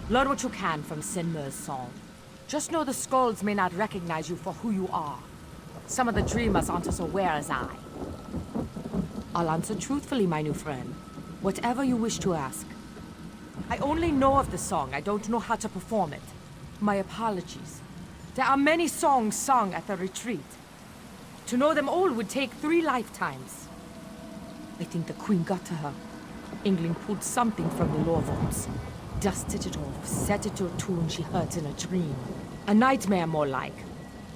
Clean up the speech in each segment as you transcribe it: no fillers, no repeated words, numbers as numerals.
Learn what you can from Sinmer's song. Just know the skulls may not recognize you for who you are. Some of the dreamers aren't as aware as I. I'll answer truthfully, my new friend. Whatever you wish to ask. I only know of the song. I don't know how to perform it. My apologies. There are many songs sung at the retreat. To know them all would take 3 lifetimes. I think the Queen got to her. England pulled something from the lore vaults. Dusted it off, set it to a tune she heard in a dream. A nightmare, more like.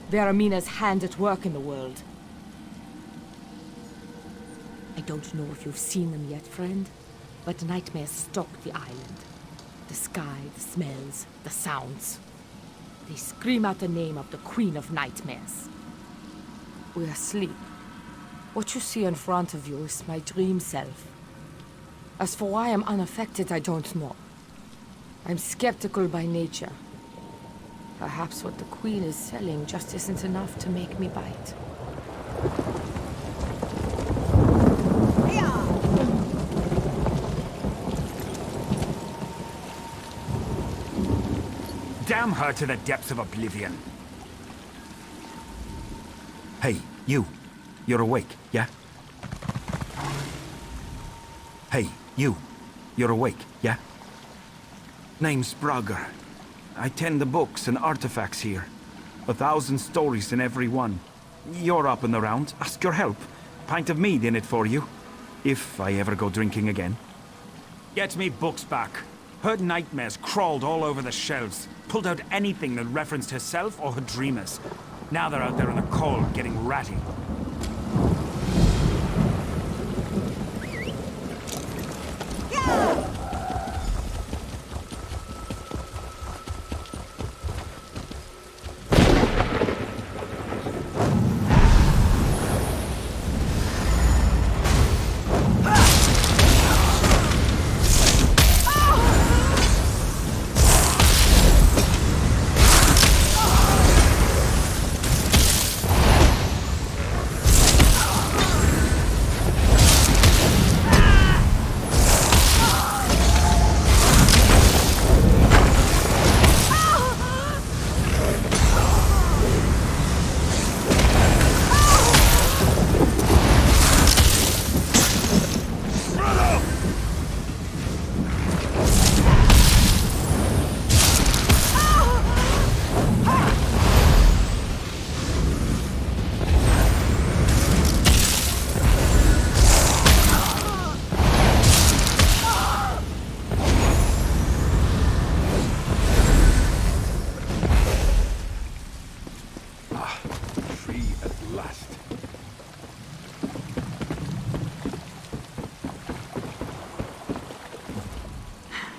Veramina's hand at work in the world. I don't know if you've seen them yet, friend, but nightmares stalk the island. The sky, the smells, the sounds. They scream out the name of the Queen of Nightmares. We're asleep. What you see in front of you is my dream self. As for why I'm unaffected, I don't know. I'm skeptical by nature. Perhaps what the Queen is selling just isn't enough to make me bite. Damn her to the depths of oblivion. Hey, you. You're awake, yeah? Hey, you. You're awake, yeah? Name's Bragger. I tend the books and artifacts here. 1,000 stories in every one. You're up and around. Ask your help. Pint of mead in it for you. If I ever go drinking again. Get me books back. Heard nightmares crawled all over the shelves. Pulled out anything that referenced herself or her dreamers. Now they're out there in the cold, getting ratty.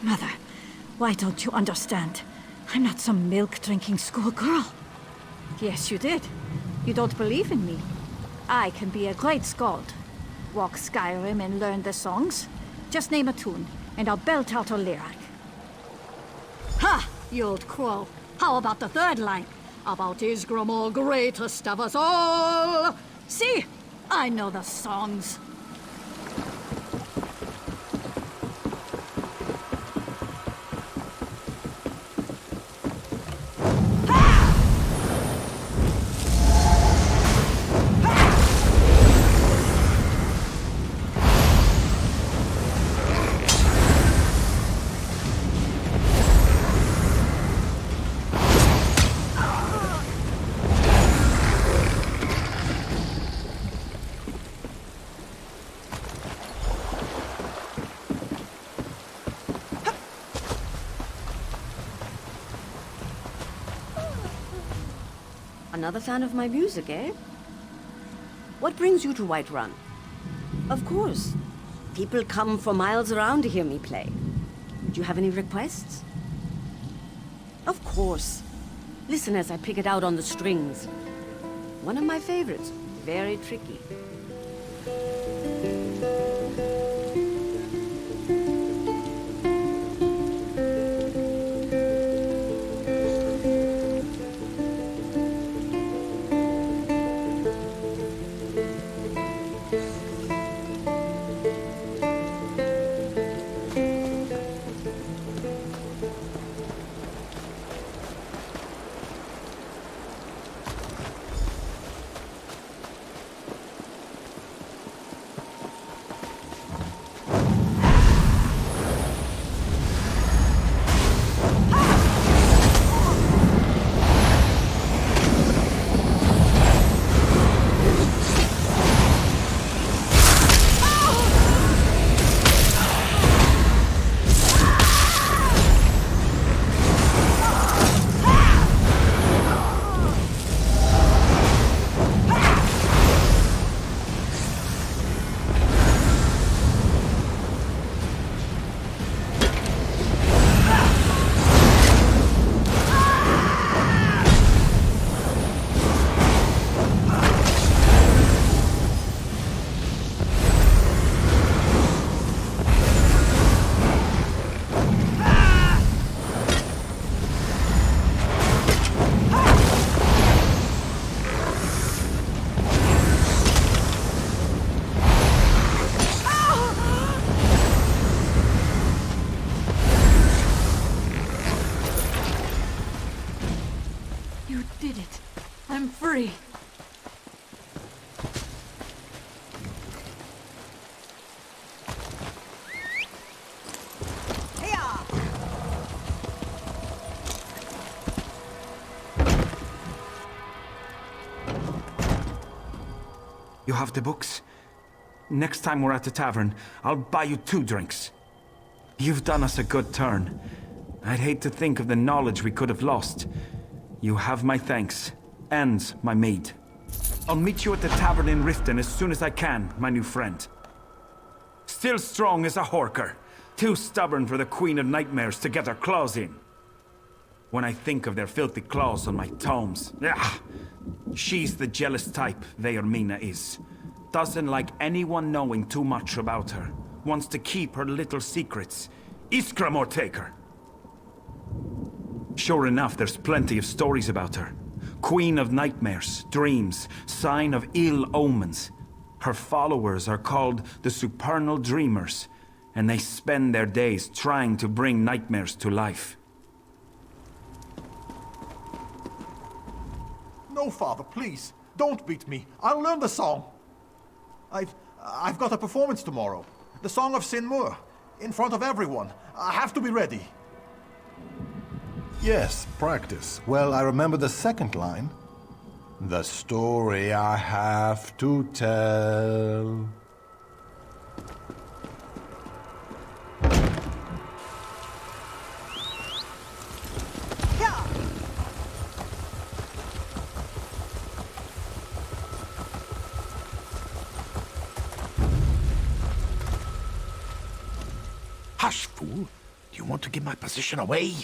Mother, why don't you understand? I'm not some milk-drinking schoolgirl. Yes, you did. You don't believe in me. I can be a great skald. Walk Skyrim and learn the songs. Just name a tune, and I'll belt out a lyric. Ha! You old crow. How about the third line? About Isgramor, greatest of us all! See? I know the songs. Another fan of my music, eh? What brings you to Whiterun? Of course. People come for miles around to hear me play. Do you have any requests? Of course. Listen as I pick it out on the strings. One of my favorites. Very tricky. hurry. You have the books? Next time we're at the tavern, I'll buy you 2 drinks. You've done us a good turn. I'd hate to think of the knowledge we could have lost. You have my thanks, and my maid. I'll meet you at the tavern in Riften as soon as I can, my new friend. Still strong as a horker, too stubborn for the Queen of Nightmares to get her claws in. When I think of their filthy claws on my tomes, she's the jealous type, Veormina is. Doesn't like anyone knowing too much about her. Wants to keep her little secrets. Iskra more take her. Sure enough, there's plenty of stories about her. Queen of nightmares, dreams, sign of ill omens. Her followers are called the Supernal Dreamers, and they spend their days trying to bring nightmares to life. No, Father, please. Don't beat me. I'll learn the song. I've got a performance tomorrow. The Song of Sin Mur. In front of everyone. I have to be ready. Yes, practice. Well, I remember the second line. The story I have to tell. Hush, fool. Do you want to give my position away?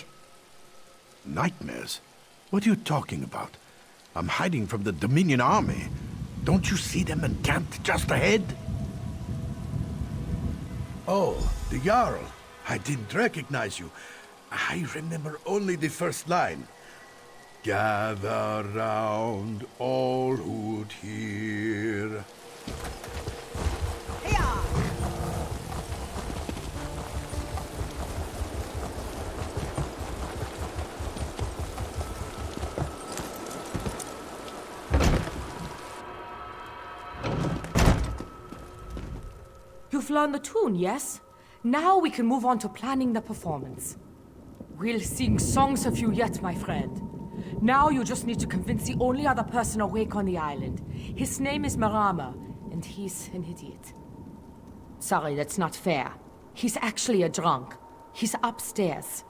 Nightmares? What are you talking about? I'm hiding from the Dominion army. Don't you see them encamped just ahead? Oh, the Jarl. I didn't recognize you. I remember only the first line. Gather round all who'd hear. You've learned the tune, yes? Now we can move on to planning the performance. We'll sing songs of you yet, my friend. Now you just need to convince the only other person awake on the island. His name is Marama, and he's an idiot. Sorry, that's not fair. He's actually a drunk. He's upstairs.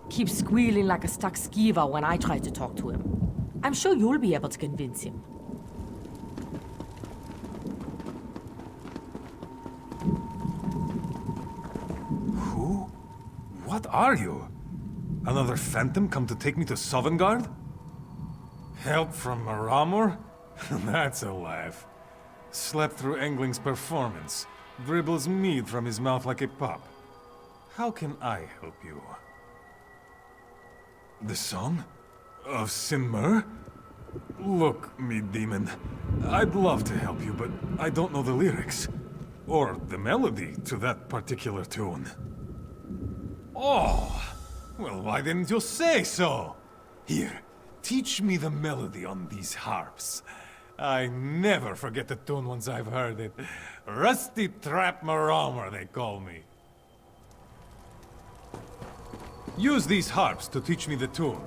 Keeps squealing like a stuck skeever when I try to talk to him. I'm sure you'll be able to convince him. Who? What are you? Another phantom come to take me to Sovngarde? Help from Maramor? That's a laugh. Slept through Engling's performance. Dribbles mead from his mouth like a pup. How can I help you? The song? Of Sin Mur? Look, Mead Demon. I'd love to help you, but I don't know the lyrics. Or the melody to that particular tune. Oh! Well, why didn't you say so? Here, teach me the melody on these harps. I never forget the tune once I've heard it. Rusty Trap Maramor, they call me. Use these harps to teach me the tune.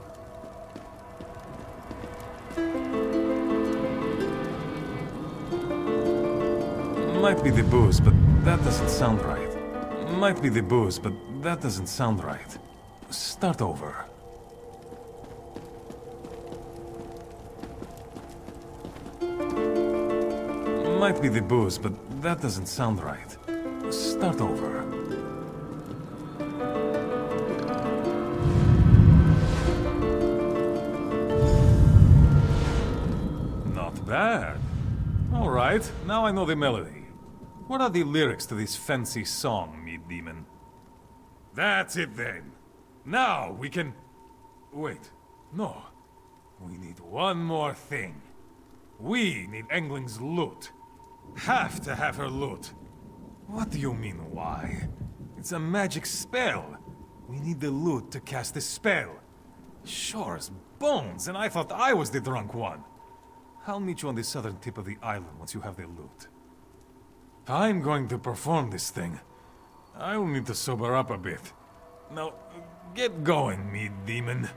Might be the booze, but that doesn't sound right. Might be the booze, but that doesn't sound right. Start over. Might be the booze, but that doesn't sound right. Start over. Not bad. All right, now I know the melody. What are the lyrics to this fancy song, Mead Demon? That's it then. Now we can... Wait, no. We need one more thing. We need Engling's loot. Have to have her loot. What do you mean, why? It's a magic spell. We need the loot to cast the spell. Sure as bones, and I thought I was the drunk one. I'll meet you on the southern tip of the island once you have the loot. If I'm going to perform this thing, I will need to sober up a bit. Now, get going, me demon.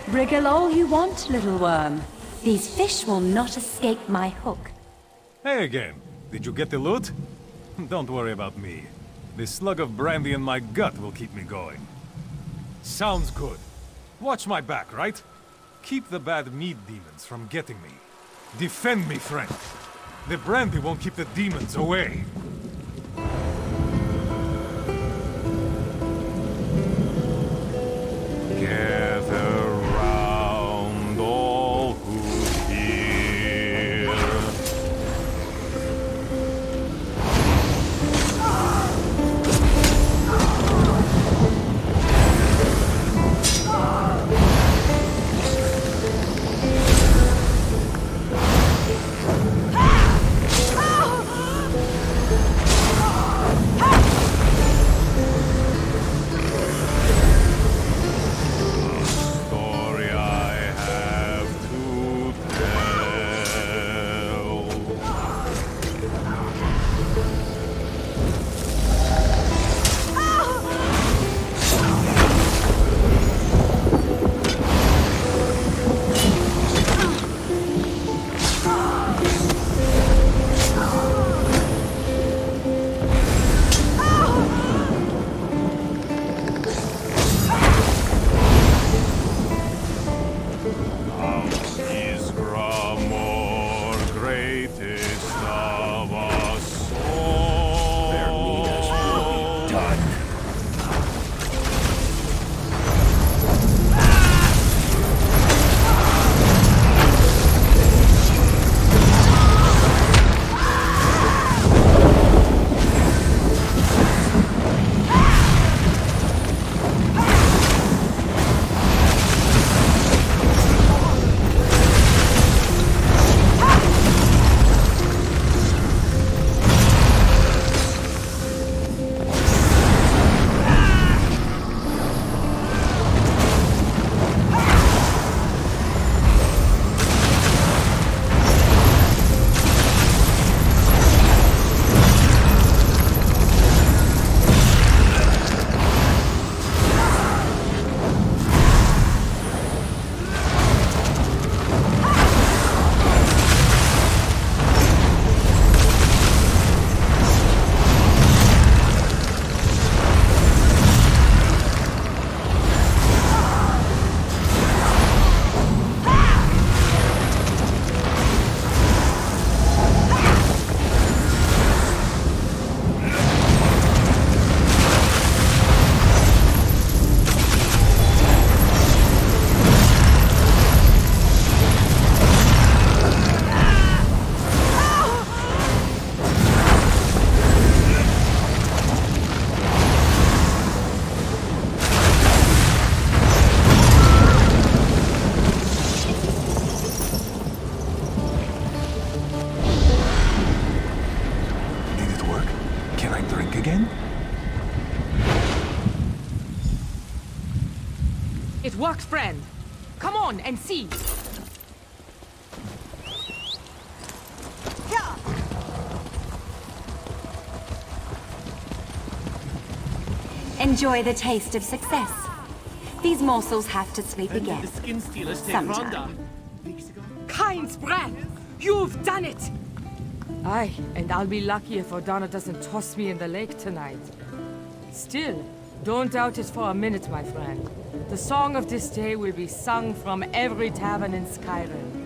Wriggle all you want, little worm. These fish will not escape my hook. Hey again. Did you get the loot? Don't worry about me. The slug of brandy in my gut will keep me going. Sounds good. Watch my back, right? Keep the bad meat demons from getting me. Defend me, friend. The brandy won't keep the demons away. Gather round all who hear. Story I have to tell. Is Gramor, greatest of us all. Their need is done. Did it work? Can I drink again? It worked, friend. Come on and see. Enjoy the taste of success. These morsels have to sleep again. Sometime. Kain's breath! You've done it! Aye, and I'll be lucky if O'Donnell doesn't toss me in the lake tonight. Still, don't doubt it for a minute, my friend. The song of this day will be sung from every tavern in Skyrim.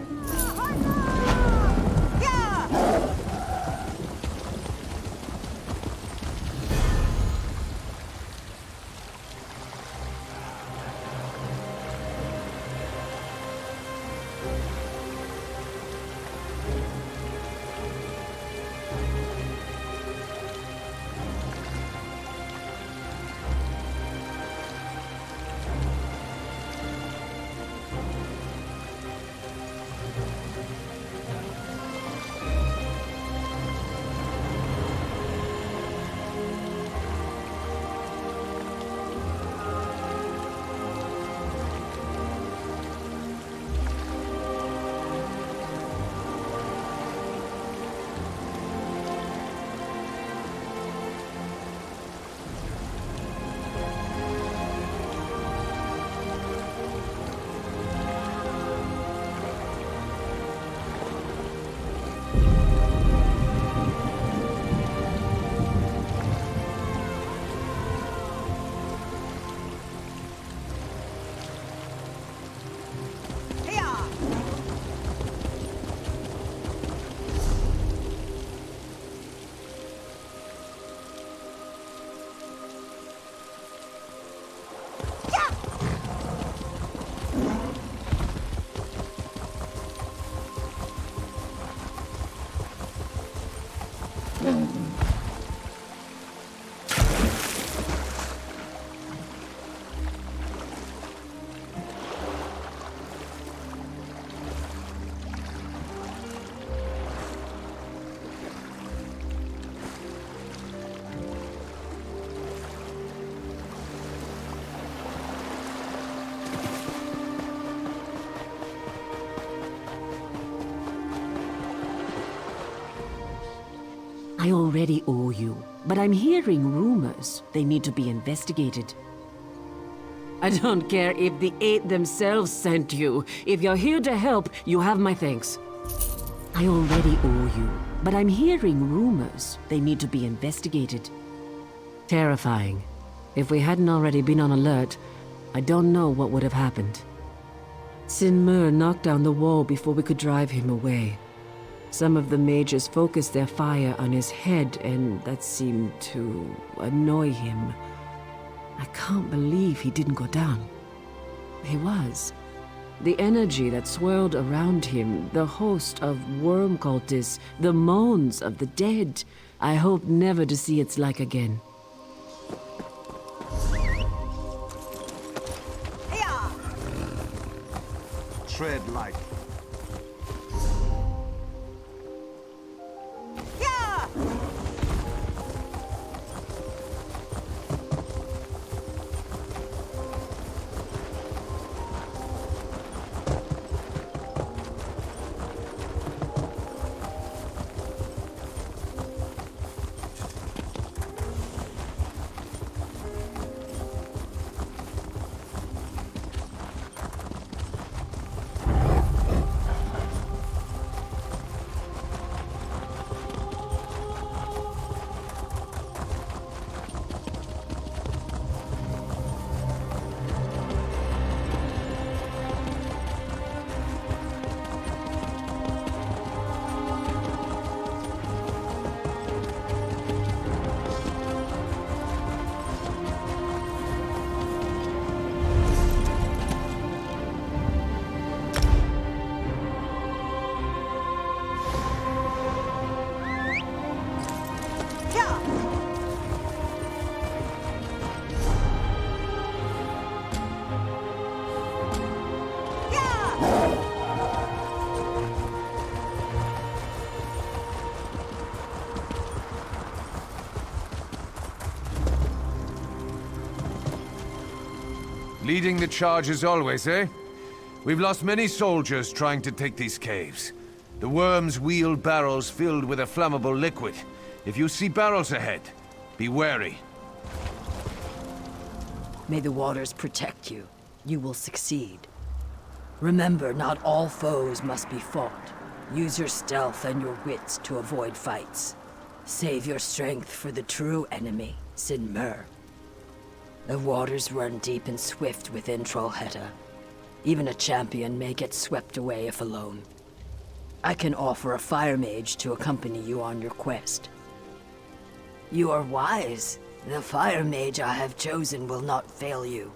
I already owe you, but I'm hearing rumors. They need to be investigated. I don't care if the Eight themselves sent you. If you're here to help, you have my thanks. I already owe you, but I'm hearing rumors. They need to be investigated. Terrifying. If we hadn't already been on alert, I don't know what would have happened. Sinmur knocked down the wall before we could drive him away. Some of the mages focused their fire on his head, and that seemed to annoy him. I can't believe he didn't go down. He was. The energy that swirled around him, the host of worm cultists, the moans of the dead. I hope never to see its like again. Tread light. Leading the charge as always, eh? We've lost many soldiers trying to take these caves. The worms wield barrels filled with a flammable liquid. If you see barrels ahead, be wary. May the waters protect you. You will succeed. Remember, not all foes must be fought. Use your stealth and your wits to avoid fights. Save your strength for the true enemy, Sinmur. The waters run deep and swift within Trollhättan. Even a champion may get swept away if alone. I can offer a fire mage to accompany you on your quest. You are wise. The fire mage I have chosen will not fail you.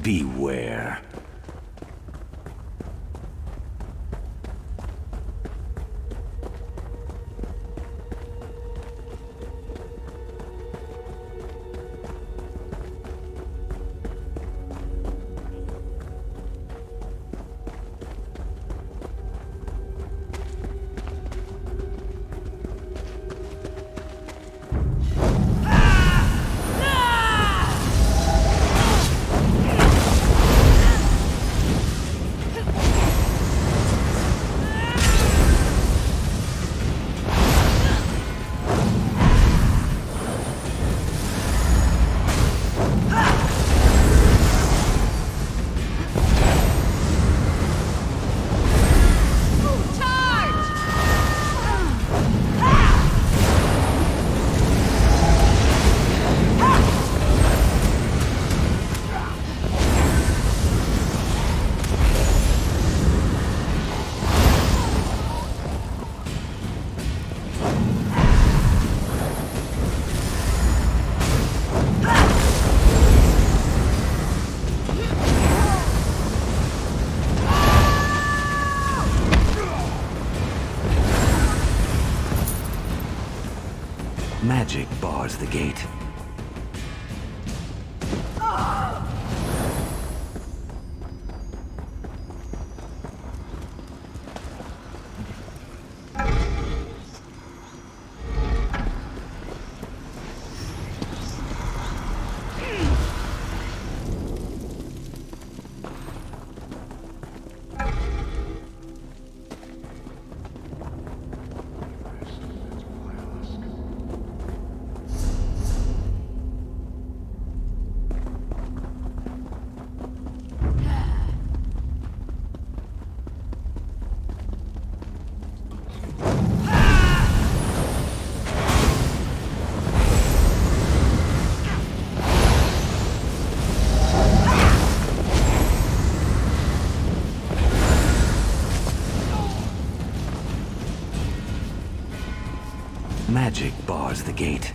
Beware. Magic bars the gate. Magic bars the gate.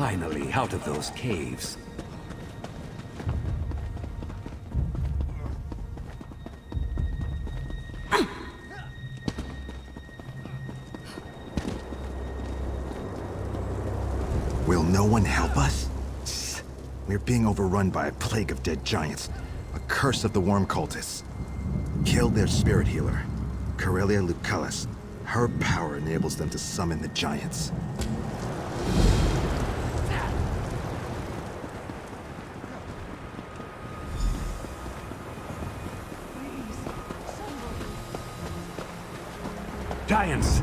Finally, out of those caves. Will no one help us? We're being overrun by a plague of dead giants. A curse of the worm cultists. Kill their spirit healer, Corellia Lucullus. Her power enables them to summon the giants. Giants!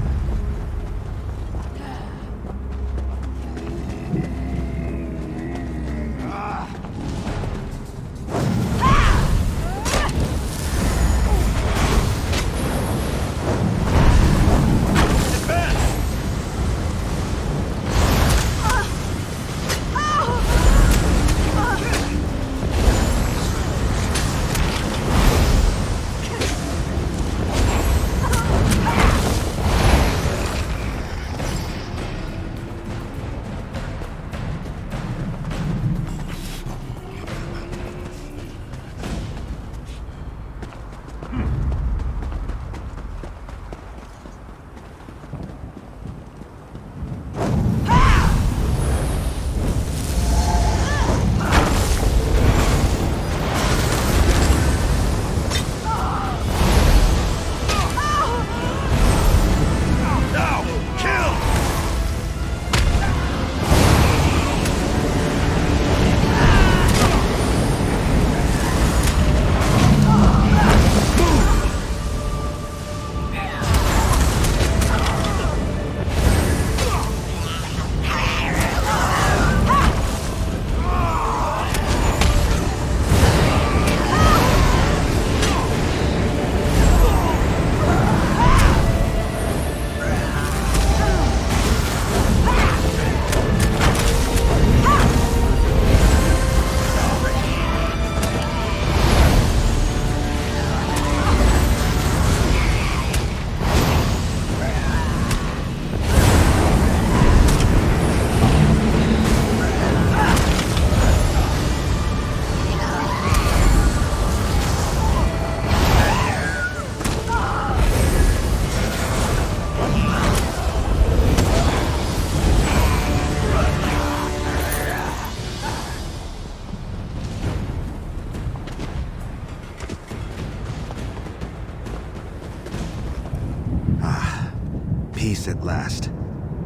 Peace at last.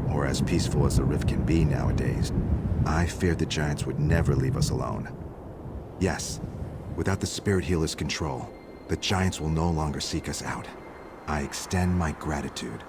Or as peaceful as the Rift can be nowadays. I feared the giants would never leave us alone. Yes, without the Spirit Healer's control, the giants will no longer seek us out. I extend my gratitude.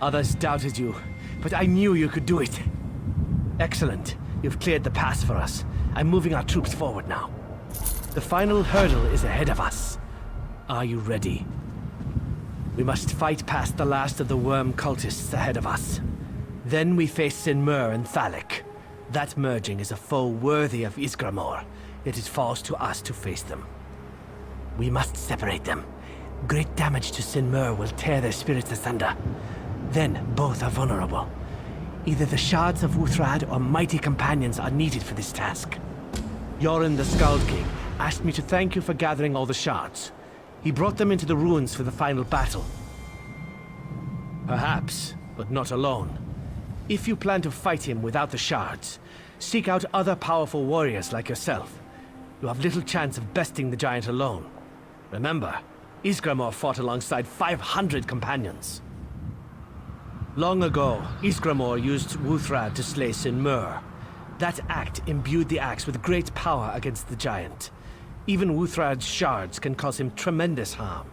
Others doubted you, but I knew you could do it. Excellent. You've cleared the pass for us. I'm moving our troops forward now. The final hurdle is ahead of us. Are you ready? We must fight past the last of the worm cultists ahead of us. Then we face Sinmur and Thalik. That merging is a foe worthy of Ysgramor. It falls to us to face them. We must separate them. Great damage to Sinmur will tear their spirits asunder. Then both are vulnerable. Either the shards of Uthrad or mighty companions are needed for this task. Yoren the Skald King asked me to thank you for gathering all the shards. He brought them into the ruins for the final battle. Perhaps, but not alone. If you plan to fight him without the shards, seek out other powerful warriors like yourself. You have little chance of besting the giant alone. Remember, Ysgramor fought alongside 500 companions. Long ago, Ysgramor used Uthrad to slay Sinmur. That act imbued the axe with great power against the giant. Even Uthrad's shards can cause him tremendous harm.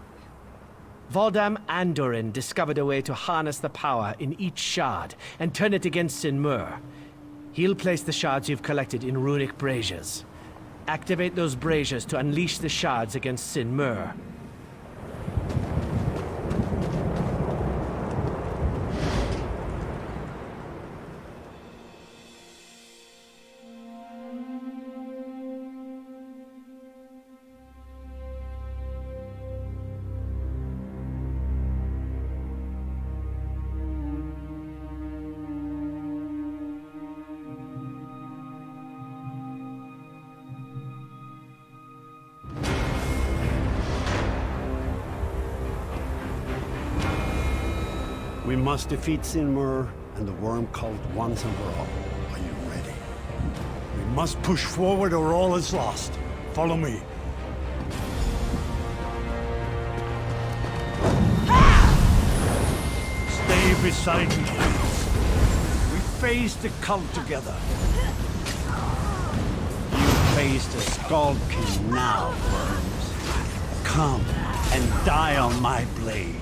Voldam Andorin discovered a way to harness the power in each shard and turn it against Sinmur. He'll place the shards you've collected in runic braziers. Activate those braziers to unleash the shards against Sinmur. We must defeat Sinmur and the Worm Cult once and for all. Are you ready? We must push forward or all is lost. Follow me. Stay beside me, please. We faced the cult together. You face the Skald King now, worms. Come and die on my blade.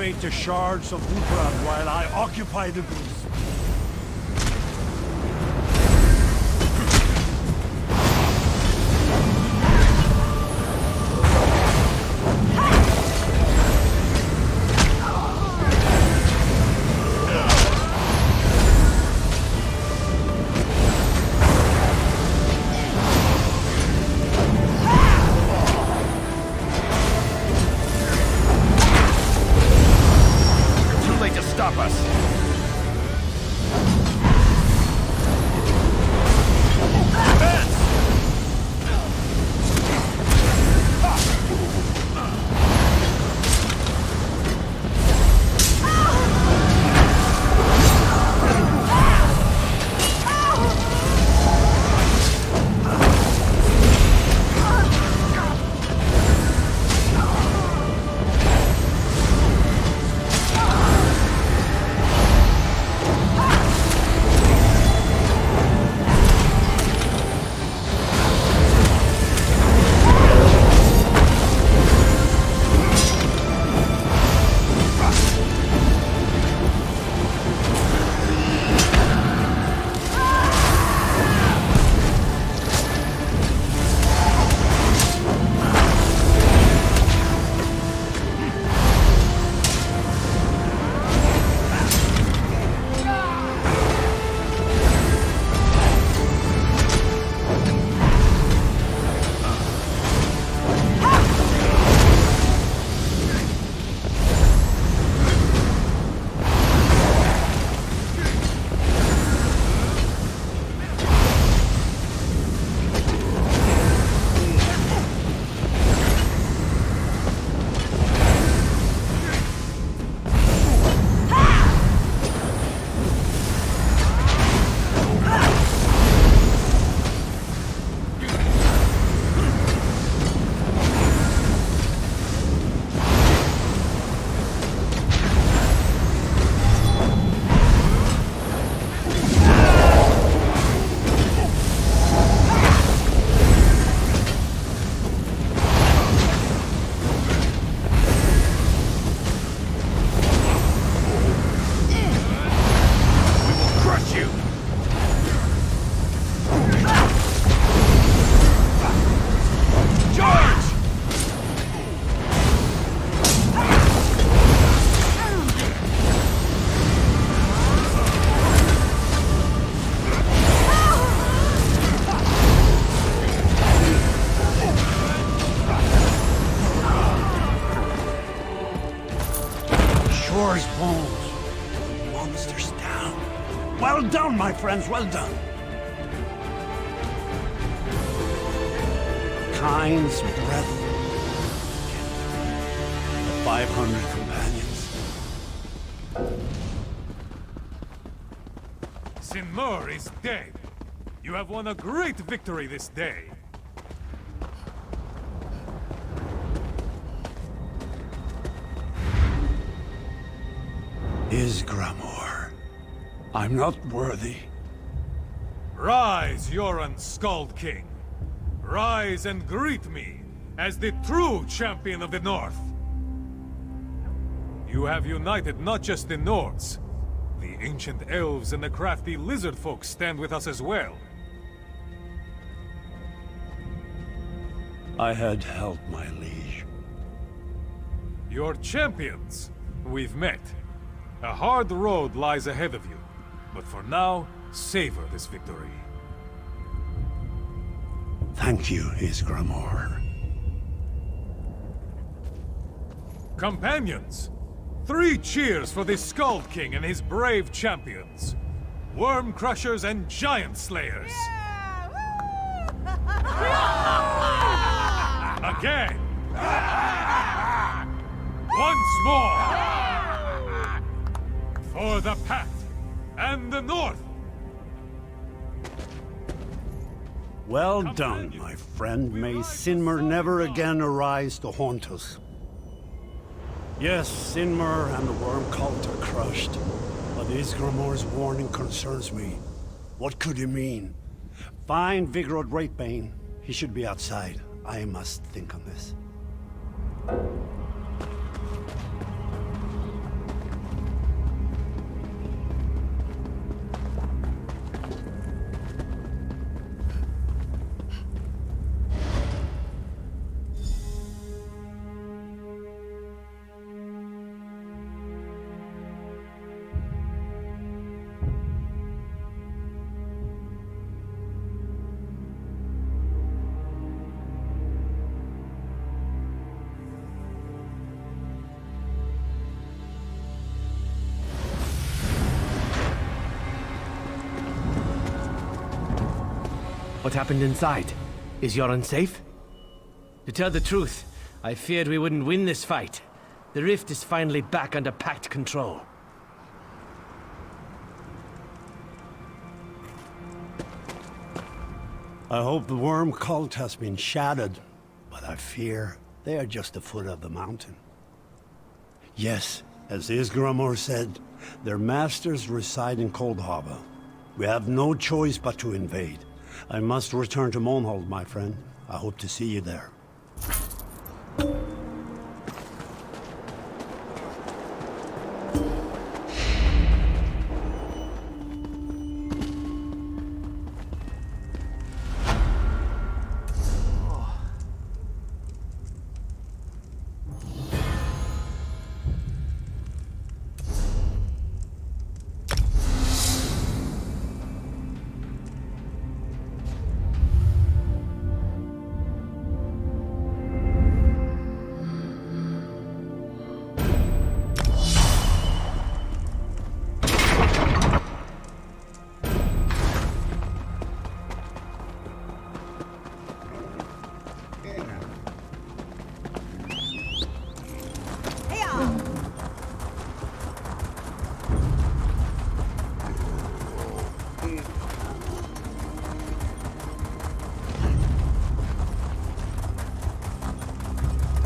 fate to shards of Uthran while I occupy the booth. Stop us! Shor's bones. The monster's down. Well done, my friends, well done. Kain's breath. The 500 companions. Sinmur is dead. You have won a great victory this day. Ysgramor. I'm not worthy. Rise, Yoran Skald King. Rise and greet me as the true champion of the North. You have united not just the Nords. The ancient elves and the crafty lizard folk stand with us as well. I had help, my liege. Your champions. We've met. A hard road lies ahead of you, but for now, savor this victory. Thank you, Ysgramor. Companions, 3 cheers for the Skald King and his brave champions. Worm Crushers and Giant Slayers. Again. Once more. For the Path and the North. Well done, my friend. May Sinmur never again arise to haunt us. Yes, Sinmur and the Worm Cult are crushed, but Ysgramor's warning concerns me. What could he mean? Find Vigorod Wraithbane. He should be outside. I must think on this. What happened inside? Is Yoren safe? To tell the truth, I feared we wouldn't win this fight. The rift is finally back under Pact control. I hope the worm cult has been shattered, but I fear they are just the foot of the mountain. Yes, as Isgramor said, their masters reside in Cold Harbor. We have no choice but to invade. I must return to Monhold, my friend. I hope to see you there.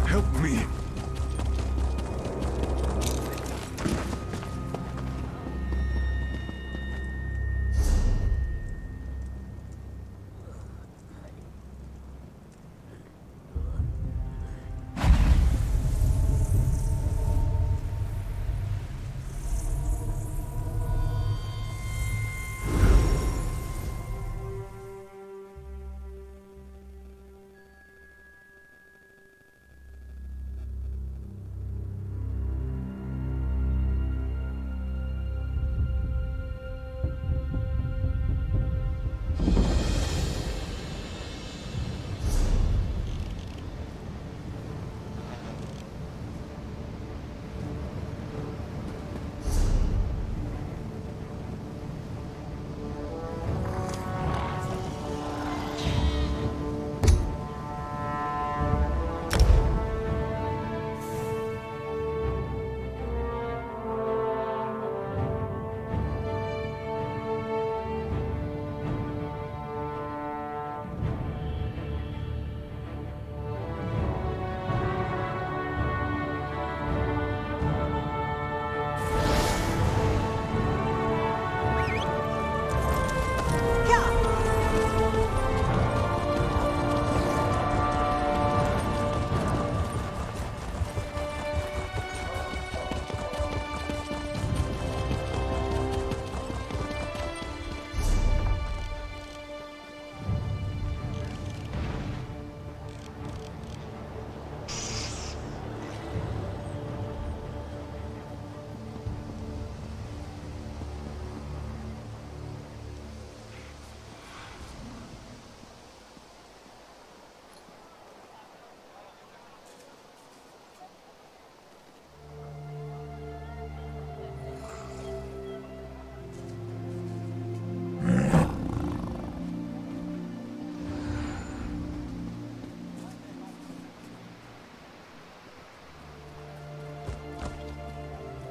Help me!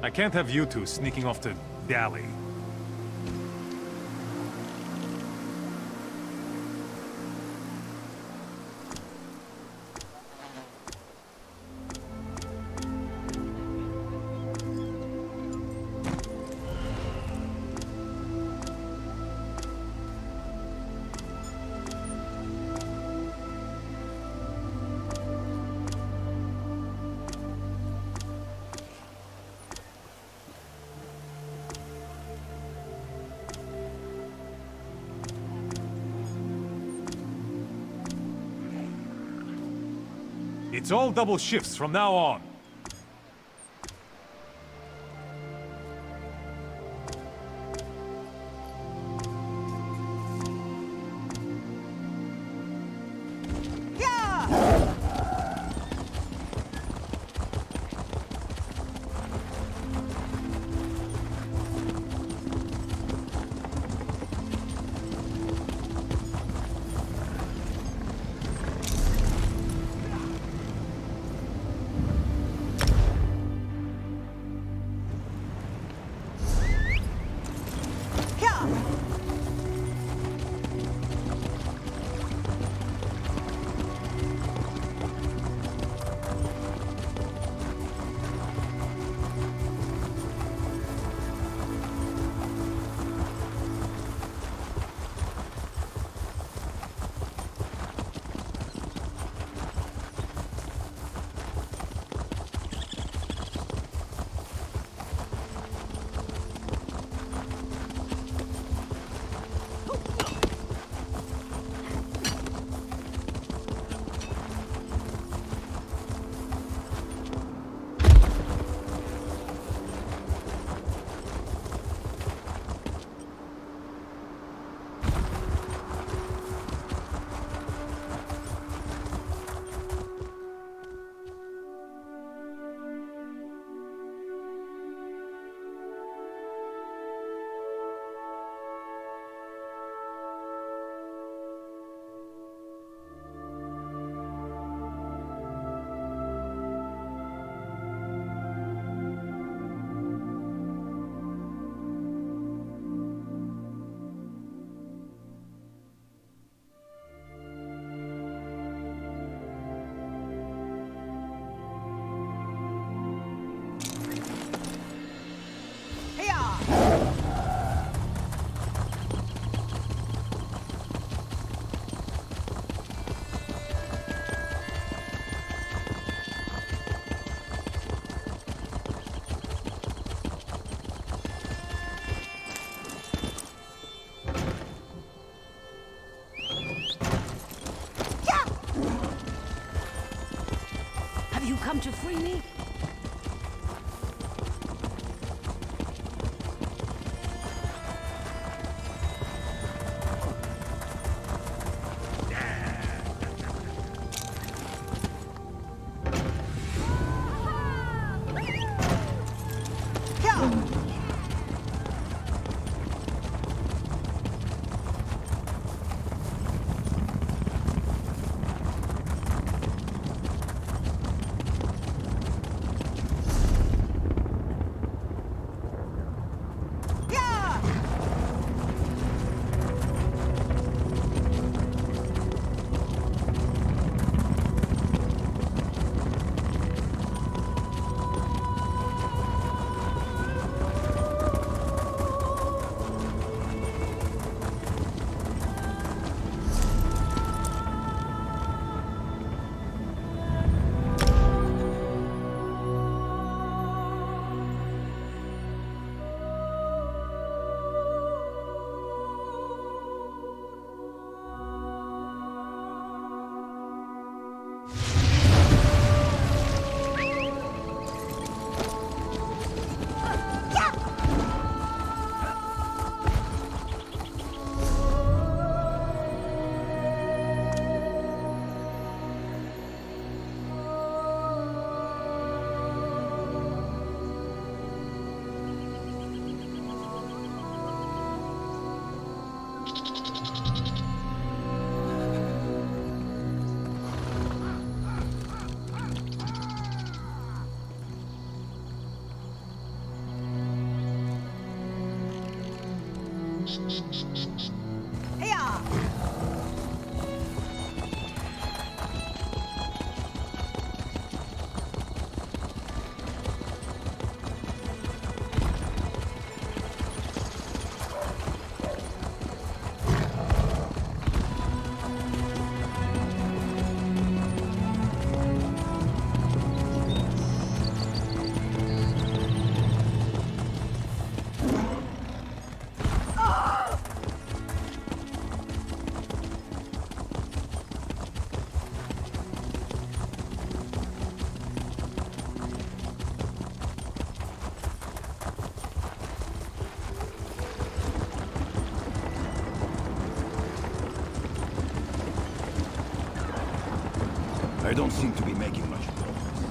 I can't have you two sneaking off to dally. It's all double shifts from now on. come to free me? I don't seem to be making much progress.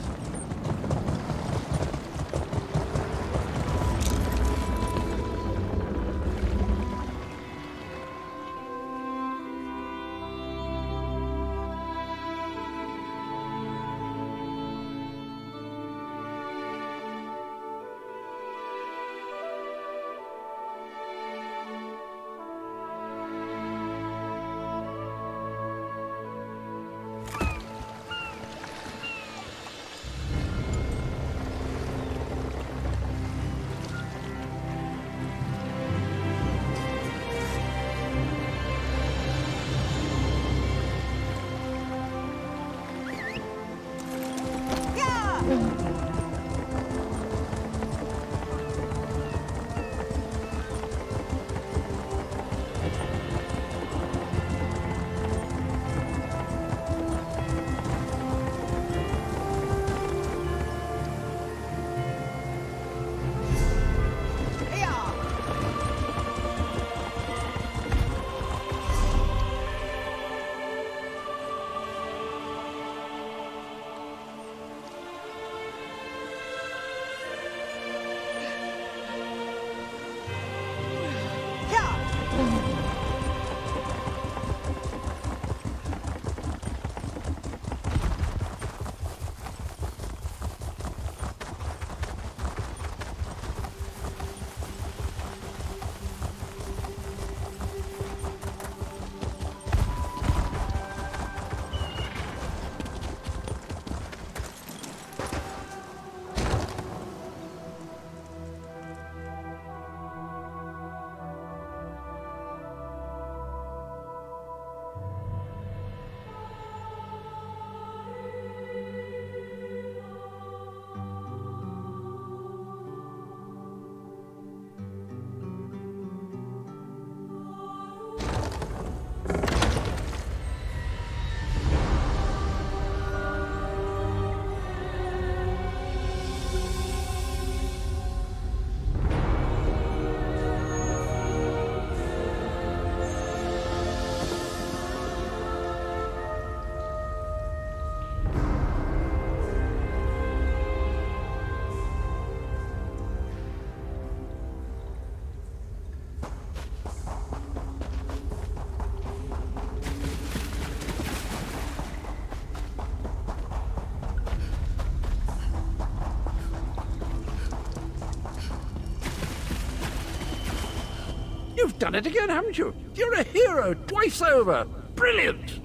You've done it again, haven't you? You're a hero, twice over. Brilliant!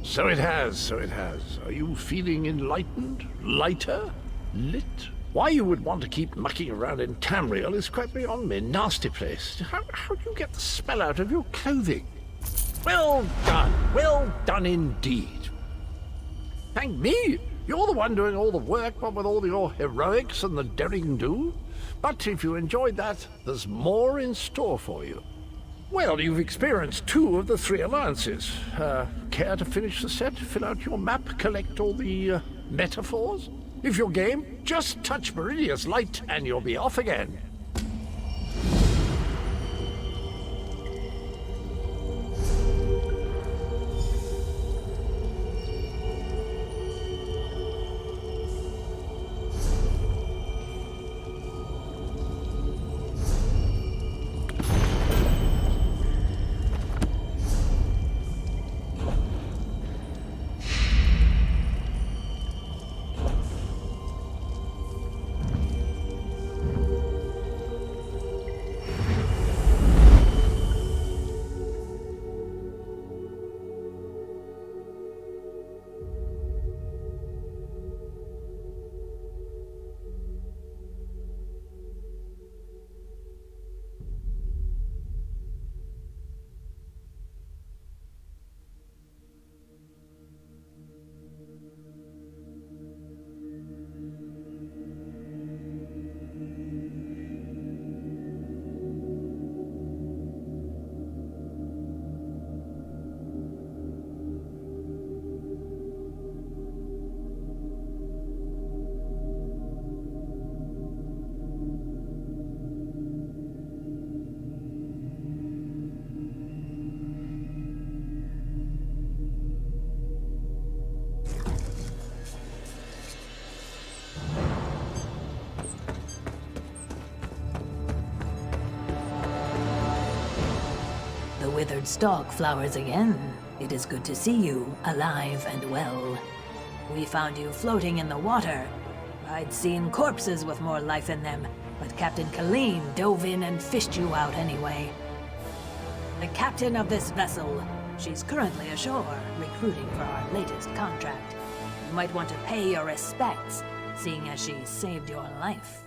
So it has, so it has. Are you feeling enlightened? Lighter? Lit? Why you would want to keep mucking around in Tamriel is quite beyond me. Nasty place. How do you get the smell out of your clothing? Well done indeed. Thank me. You're the one doing all the work, what with all your heroics and the derring-do. But if you enjoyed that, there's more in store for you. Well, you've experienced 2 of the 3 alliances. Care to finish the set, fill out your map, collect all the metaphors? If you're game, just touch Meridia's light and you'll be off again. Withered stalk flowers again. It is good to see you, alive and well. We found you floating in the water. I'd seen corpses with more life in them, but Captain Colleen dove in and fished you out anyway. The captain of this vessel. She's currently ashore, recruiting for our latest contract. You might want to pay your respects, seeing as she saved your life.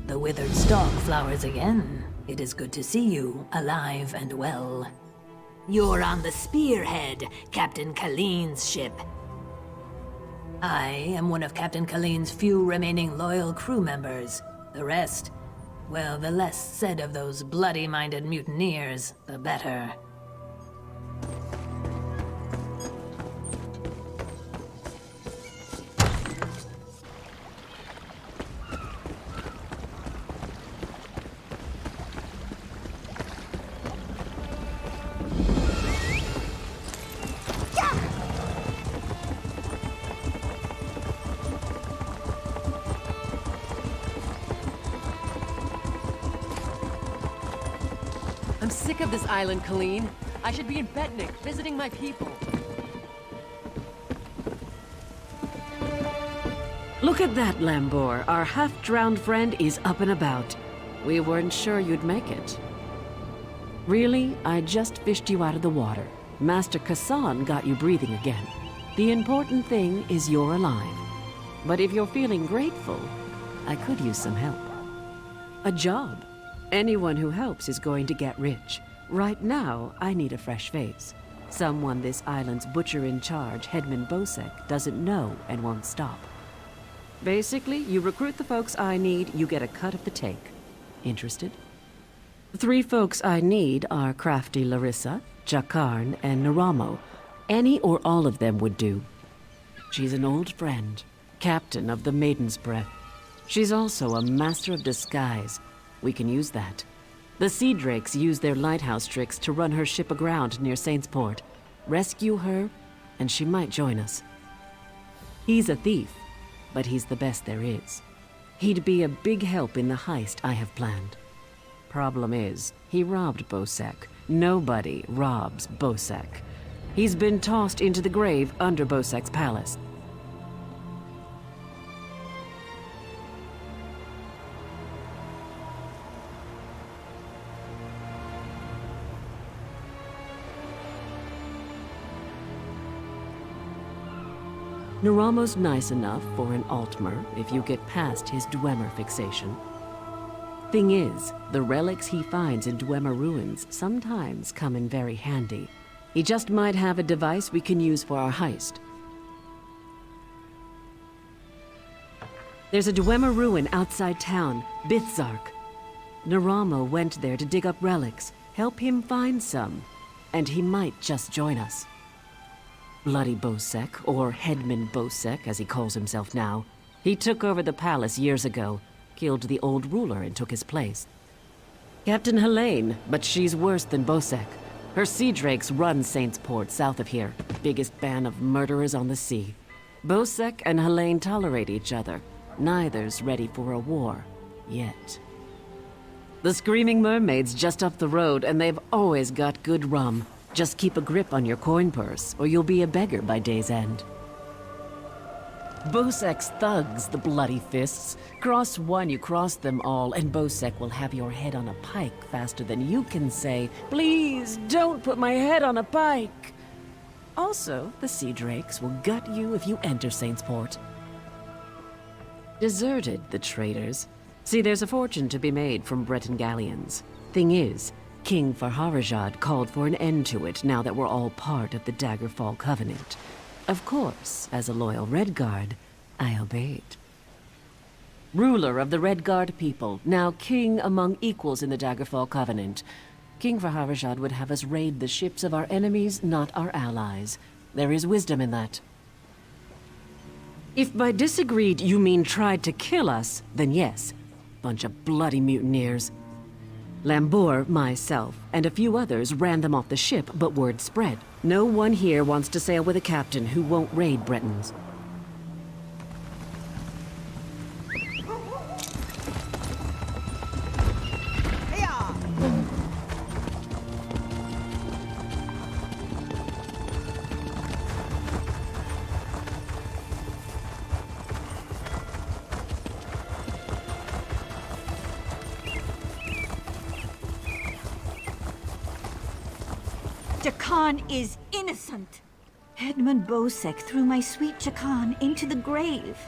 The withered stalk flowers again. It is good to see you, alive and well. You're on the Spearhead, Captain Colleen's ship. I am one of Captain Colleen's few remaining loyal crew members. The rest, well, the less said of those bloody-minded mutineers, the better. I'm sick of this island, Colleen. I should be in Betnik, visiting my people. Look at that, Lambor. Our half-drowned friend is up and about. We weren't sure you'd make it. Really, I just fished you out of the water. Master Kassan got you breathing again. The important thing is you're alive. But if you're feeling grateful, I could use some help. A job. Anyone who helps is going to get rich. Right now, I need a fresh face. Someone this island's butcher-in-charge, Headman Bosek, doesn't know and won't stop. Basically, you recruit the folks I need, you get a cut of the take. Interested? The 3 folks I need are crafty Larissa, Jakarn, and Naramo. Any or all of them would do. She's an old friend, captain of the Maiden's Breath. She's also a master of disguise. We can use that. The Sea Drakes use their lighthouse tricks to run her ship aground near Saintsport. Rescue her, and she might join us. He's a thief, but he's the best there is. He'd be a big help in the heist I have planned. Problem is, he robbed Bosek. Nobody robs Bosek. He's been tossed into the grave under Bosek's palace. Naramo's nice enough for an Altmer if you get past his Dwemer fixation. Thing is, the relics he finds in Dwemer ruins sometimes come in very handy. He just might have a device we can use for our heist. There's a Dwemer ruin outside town, Bithzark. Naramo went there to dig up relics, help him find some, and he might just join us. Bloody Bosek, or Headman Bosek as he calls himself now, he took over the palace years ago, killed the old ruler and took his place. Captain Helene, but she's worse than Bosek. Her sea drakes run Saintsport south of here, biggest band of murderers on the sea. Bosek and Helene tolerate each other. Neither's ready for a war, yet. The Screaming Mermaid's just up the road, and they've always got good rum. Just keep a grip on your coin purse, or you'll be a beggar by day's end. Bosek's thugs, the bloody fists. Cross one, you cross them all, and Bosek will have your head on a pike faster than you can say, "Please, don't put my head on a pike!" Also, the Sea Drakes will gut you if you enter Saintsport. Deserted, the traitors. See, there's a fortune to be made from Breton galleons. Thing is, King Farharajad called for an end to it now that we're all part of the Daggerfall Covenant. Of course, as a loyal Redguard, I obeyed. Ruler of the Redguard people, now king among equals in the Daggerfall Covenant. King Farharajad would have us raid the ships of our enemies, not our allies. There is wisdom in that. If by disagreed you mean tried to kill us, then yes. Bunch of bloody mutineers. Lambour, myself, and a few others ran them off the ship, but word spread. No one here wants to sail with a captain who won't raid Bretons. Jakan is innocent. Headman Bosek threw my sweet Jakan into the grave.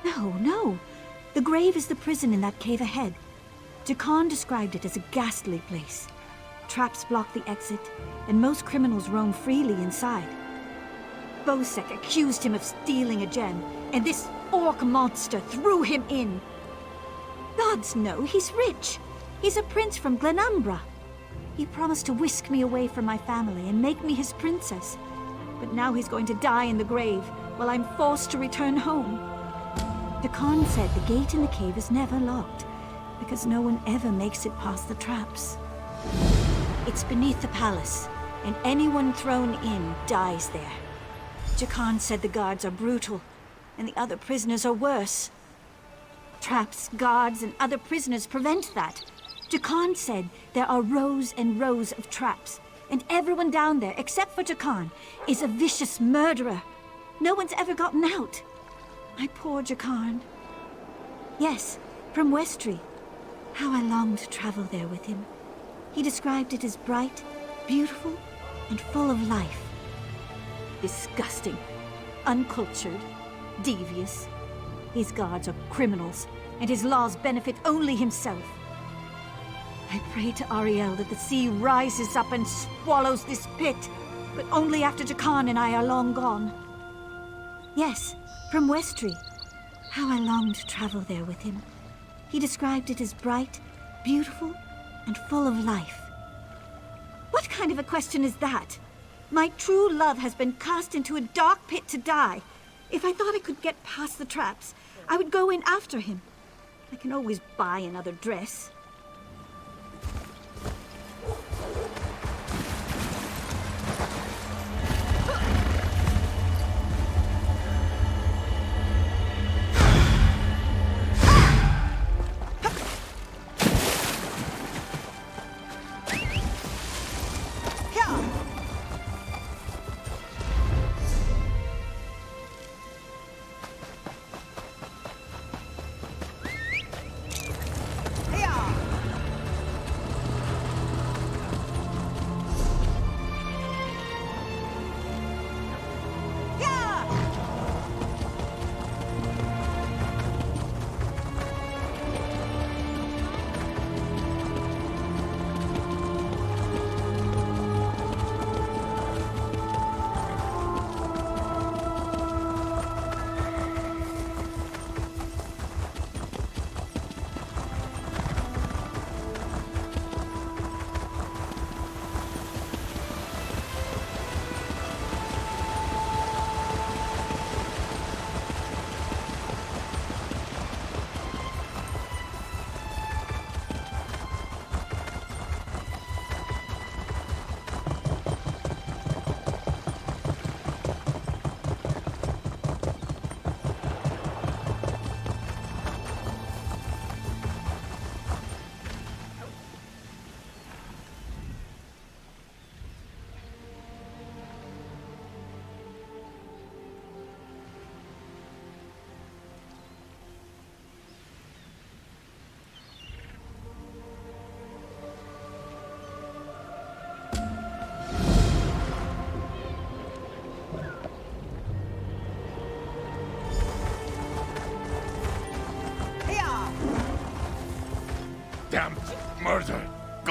No. The grave is the prison in that cave ahead. Jakan described it as a ghastly place. Traps block the exit, and most criminals roam freely inside. Bosek accused him of stealing a gem, and this orc monster threw him in. Gods know he's rich. He's a prince from Glenumbra. He promised to whisk me away from my family and make me his princess. But now he's going to die in the grave, while I'm forced to return home. Jakan said the gate in the cave is never locked, because no one ever makes it past the traps. It's beneath the palace, and anyone thrown in dies there. Jakan said the guards are brutal, and the other prisoners are worse. Traps, guards, and other prisoners prevent that. Jakan said there are rows and rows of traps, and everyone down there, except for Jakan, is a vicious murderer. No one's ever gotten out. My poor Jakan. Yes, from Westry. How I longed to travel there with him. He described it as bright, beautiful, and full of life. Disgusting, uncultured, devious. His guards are criminals, and his laws benefit only himself. I pray to Ariel that the sea rises up and swallows this pit, but only after Jakan and I are long gone. Yes, from Westry. How I longed to travel there with him. He described it as bright, beautiful, and full of life. What kind of a question is that? My true love has been cast into a dark pit to die. If I thought I could get past the traps, I would go in after him. I can always buy another dress.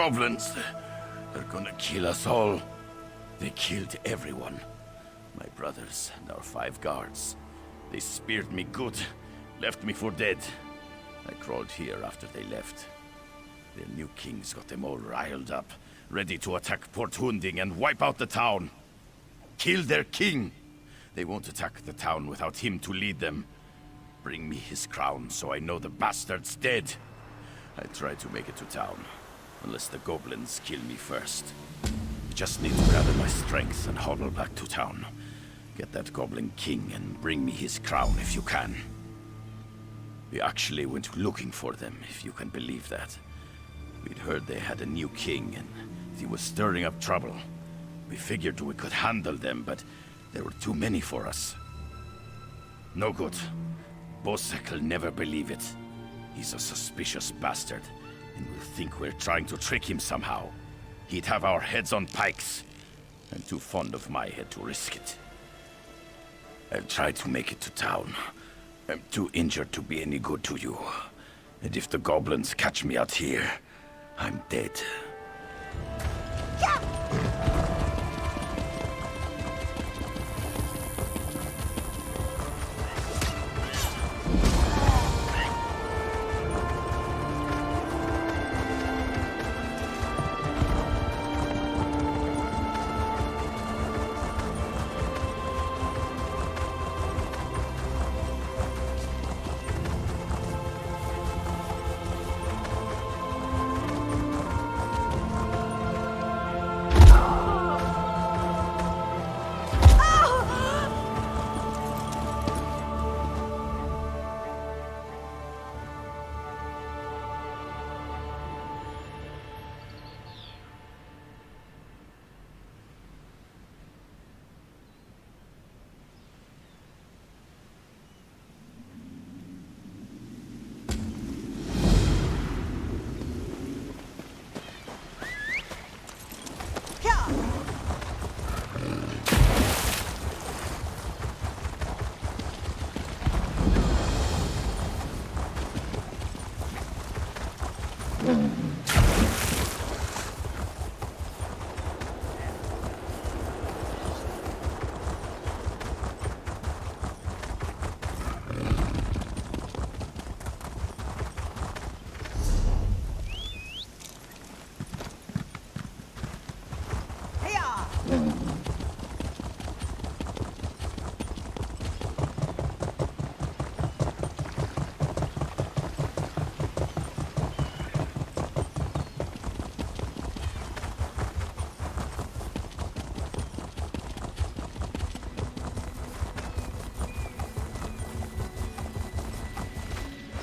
goblins. They're gonna kill us all. They killed everyone. My brothers and our 5 guards. They speared me good, left me for dead. I crawled here after they left. Their new king's got them all riled up, ready to attack Port Hunding and wipe out the town. Kill their king! They won't attack the town without him to lead them. Bring me his crown so I know the bastard's dead. I try to make it to town, unless the goblins kill me first. I just need to gather my strength and hobble back to town. Get that goblin king and bring me his crown if you can. We actually went looking for them, if you can believe that. We'd heard they had a new king and he was stirring up trouble. We figured we could handle them, but there were too many for us. No good. Bosek will never believe it. He's a suspicious bastard, and will think we're trying to trick him somehow. He'd have our heads on pikes. I'm too fond of my head to risk it. I'll try to make it to town. I'm too injured to be any good to you. And if the goblins catch me out here, I'm dead.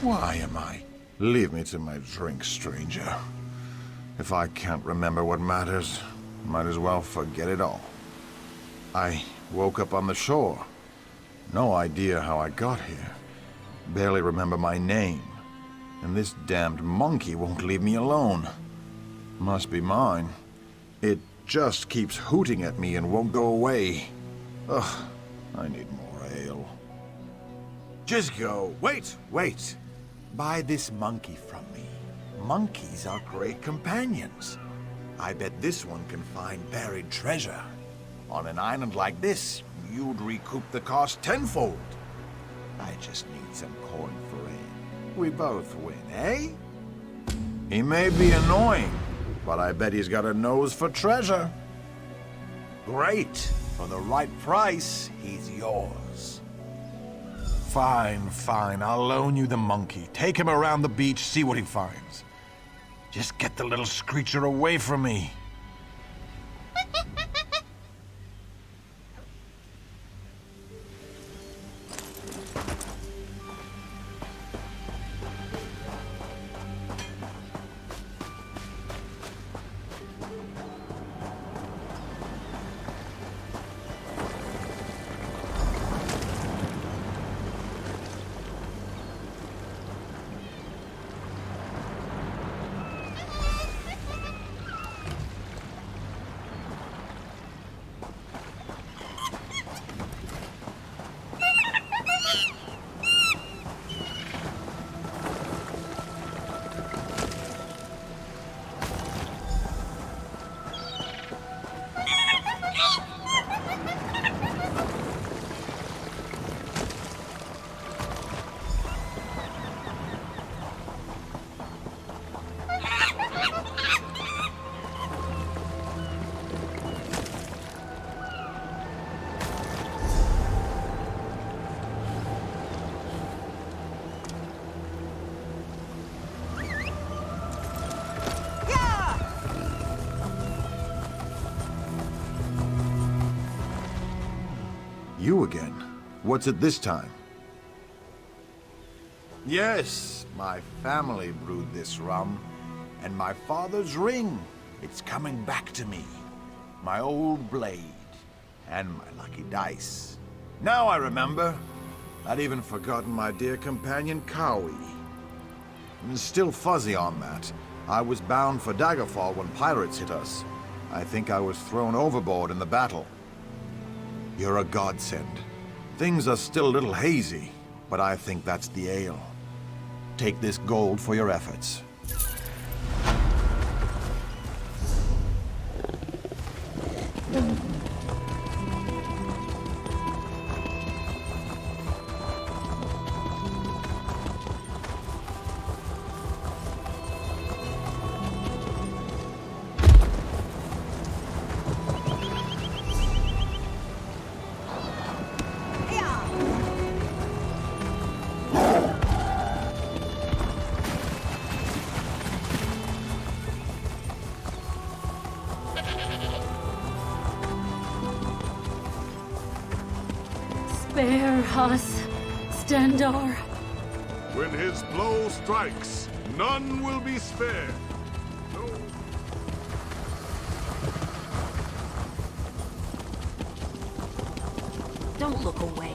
Why am I? Leave me to my drink, stranger. If I can't remember what matters, might as well forget it all. I woke up on the shore. No idea how I got here. Barely remember my name. And this damned monkey won't leave me alone. Must be mine. It just keeps hooting at me and won't go away. Ugh, I need more ale. Just go. Wait. Buy this monkey from me. Monkeys are great companions. I bet this one can find buried treasure. On an island like this, you'd recoup the cost tenfold. I just need some coin for it. We both win, eh? He may be annoying, but I bet he's got a nose for treasure. Great. For the right price, he's yours. Fine. I'll loan you the monkey. Take him around the beach, see what he finds. Just get the little screecher away from me. You again? What's it this time? Yes, my family brewed this rum. And my father's ring. It's coming back to me. My old blade. And my lucky dice. Now I remember. I'd even forgotten my dear companion, Cowie. I'm still fuzzy on that. I was bound for Daggerfall when pirates hit us. I think I was thrown overboard in the battle. You're a godsend. Things are still a little hazy, but I think that's the ale. Take this gold for your efforts. Spare us, Stendarr. When his blow strikes, none will be spared. Don't look away.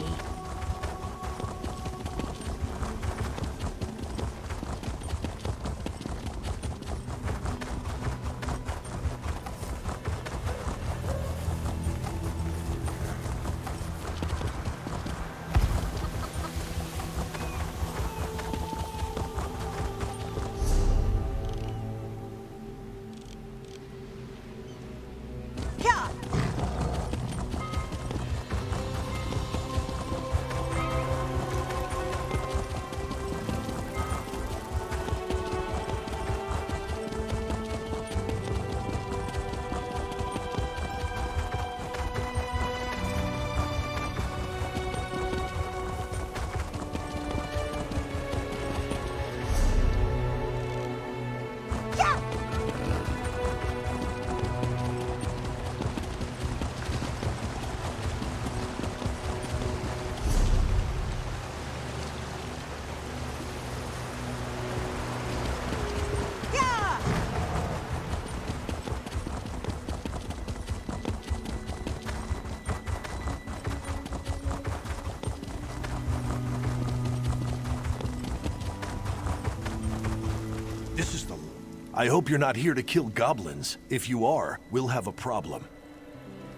I hope you're not here to kill goblins. If you are, we'll have a problem.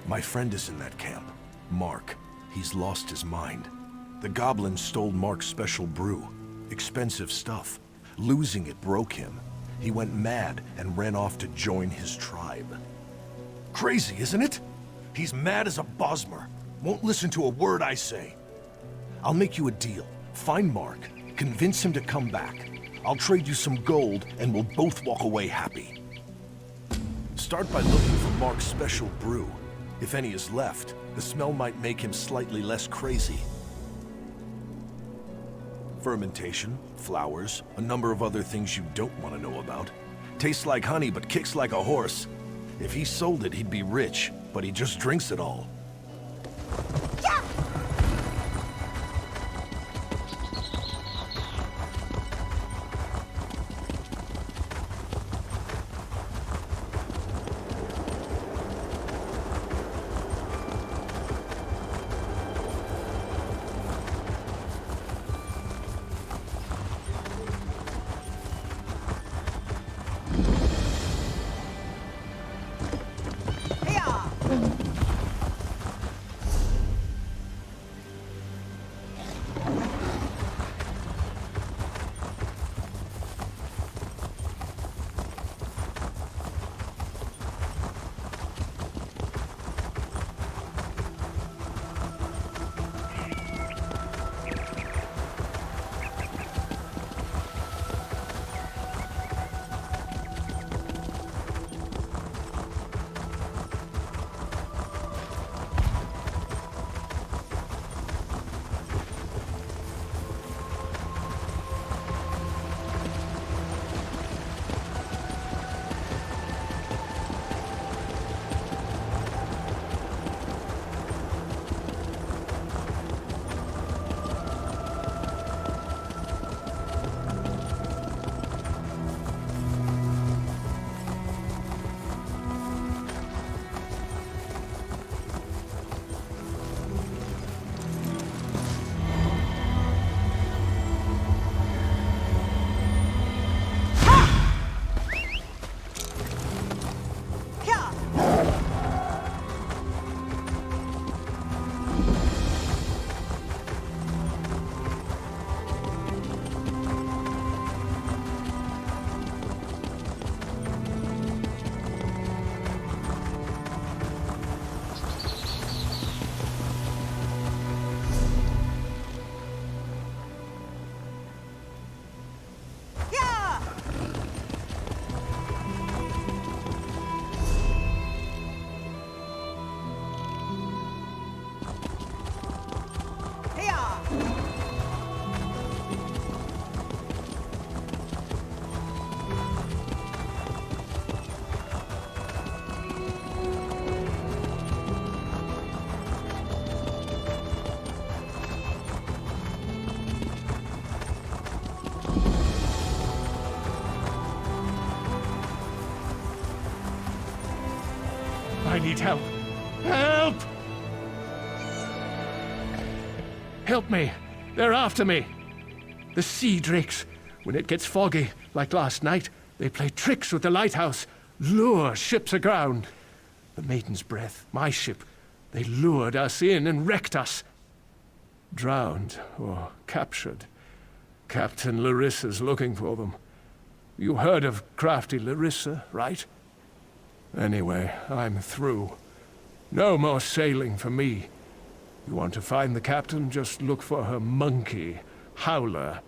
My friend is in that camp. Mark. He's lost his mind. The goblins stole Mark's special brew. Expensive stuff. Losing it broke him. He went mad and ran off to join his tribe. Crazy, isn't it? He's mad as a Bosmer. Won't listen to a word I say. I'll make you a deal. Find Mark. Convince him to come back. I'll trade you some gold, and we'll both walk away happy. Start by looking for Mark's special brew. If any is left, the smell might make him slightly less crazy. Fermentation, flowers, a number of other things you don't want to know about. Tastes like honey, but kicks like a horse. If he sold it, he'd be rich, but he just drinks it all. need help. Help! Help me. They're after me. The sea drakes. When it gets foggy, like last night, they play tricks with the lighthouse, lure ships aground. The Maiden's Breath, my ship, they lured us in and wrecked us. Drowned or captured. Captain Larissa's looking for them. You heard of crafty Larissa, right? Anyway, I'm through. No more sailing for me. You want to find the captain, just look for her monkey, Howler.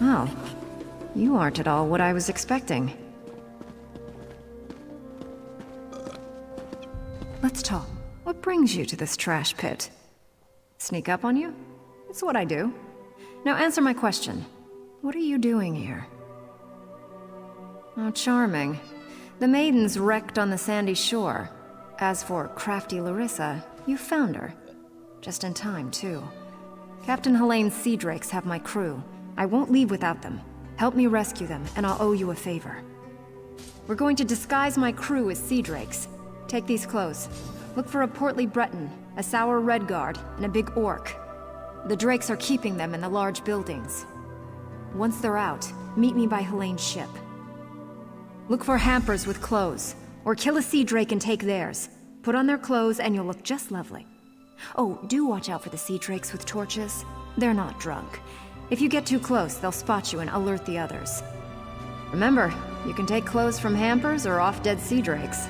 Oh, you aren't at all what I was expecting. Let's talk. What brings you to this trash pit? Sneak up on you? It's what I do. Now answer my question. What are you doing here? Oh, charming. The Maiden's wrecked on the sandy shore. As for crafty Larissa, you found her. Just in time, too. Captain Helene's Sea Drakes have my crew. I won't leave without them. Help me rescue them, and I'll owe you a favor. We're going to disguise my crew as Sea Drakes. Take these clothes. Look for a portly Breton, a sour Redguard, and a big orc. The Drakes are keeping them in the large buildings. Once they're out, meet me by Helene's ship. Look for hampers with clothes, or kill a Sea Drake and take theirs. Put on their clothes and you'll look just lovely. Oh, do watch out for the Sea Drakes with torches. They're not drunk. If you get too close, they'll spot you and alert the others. Remember, you can take clothes from hampers or off-dead Sea Drakes.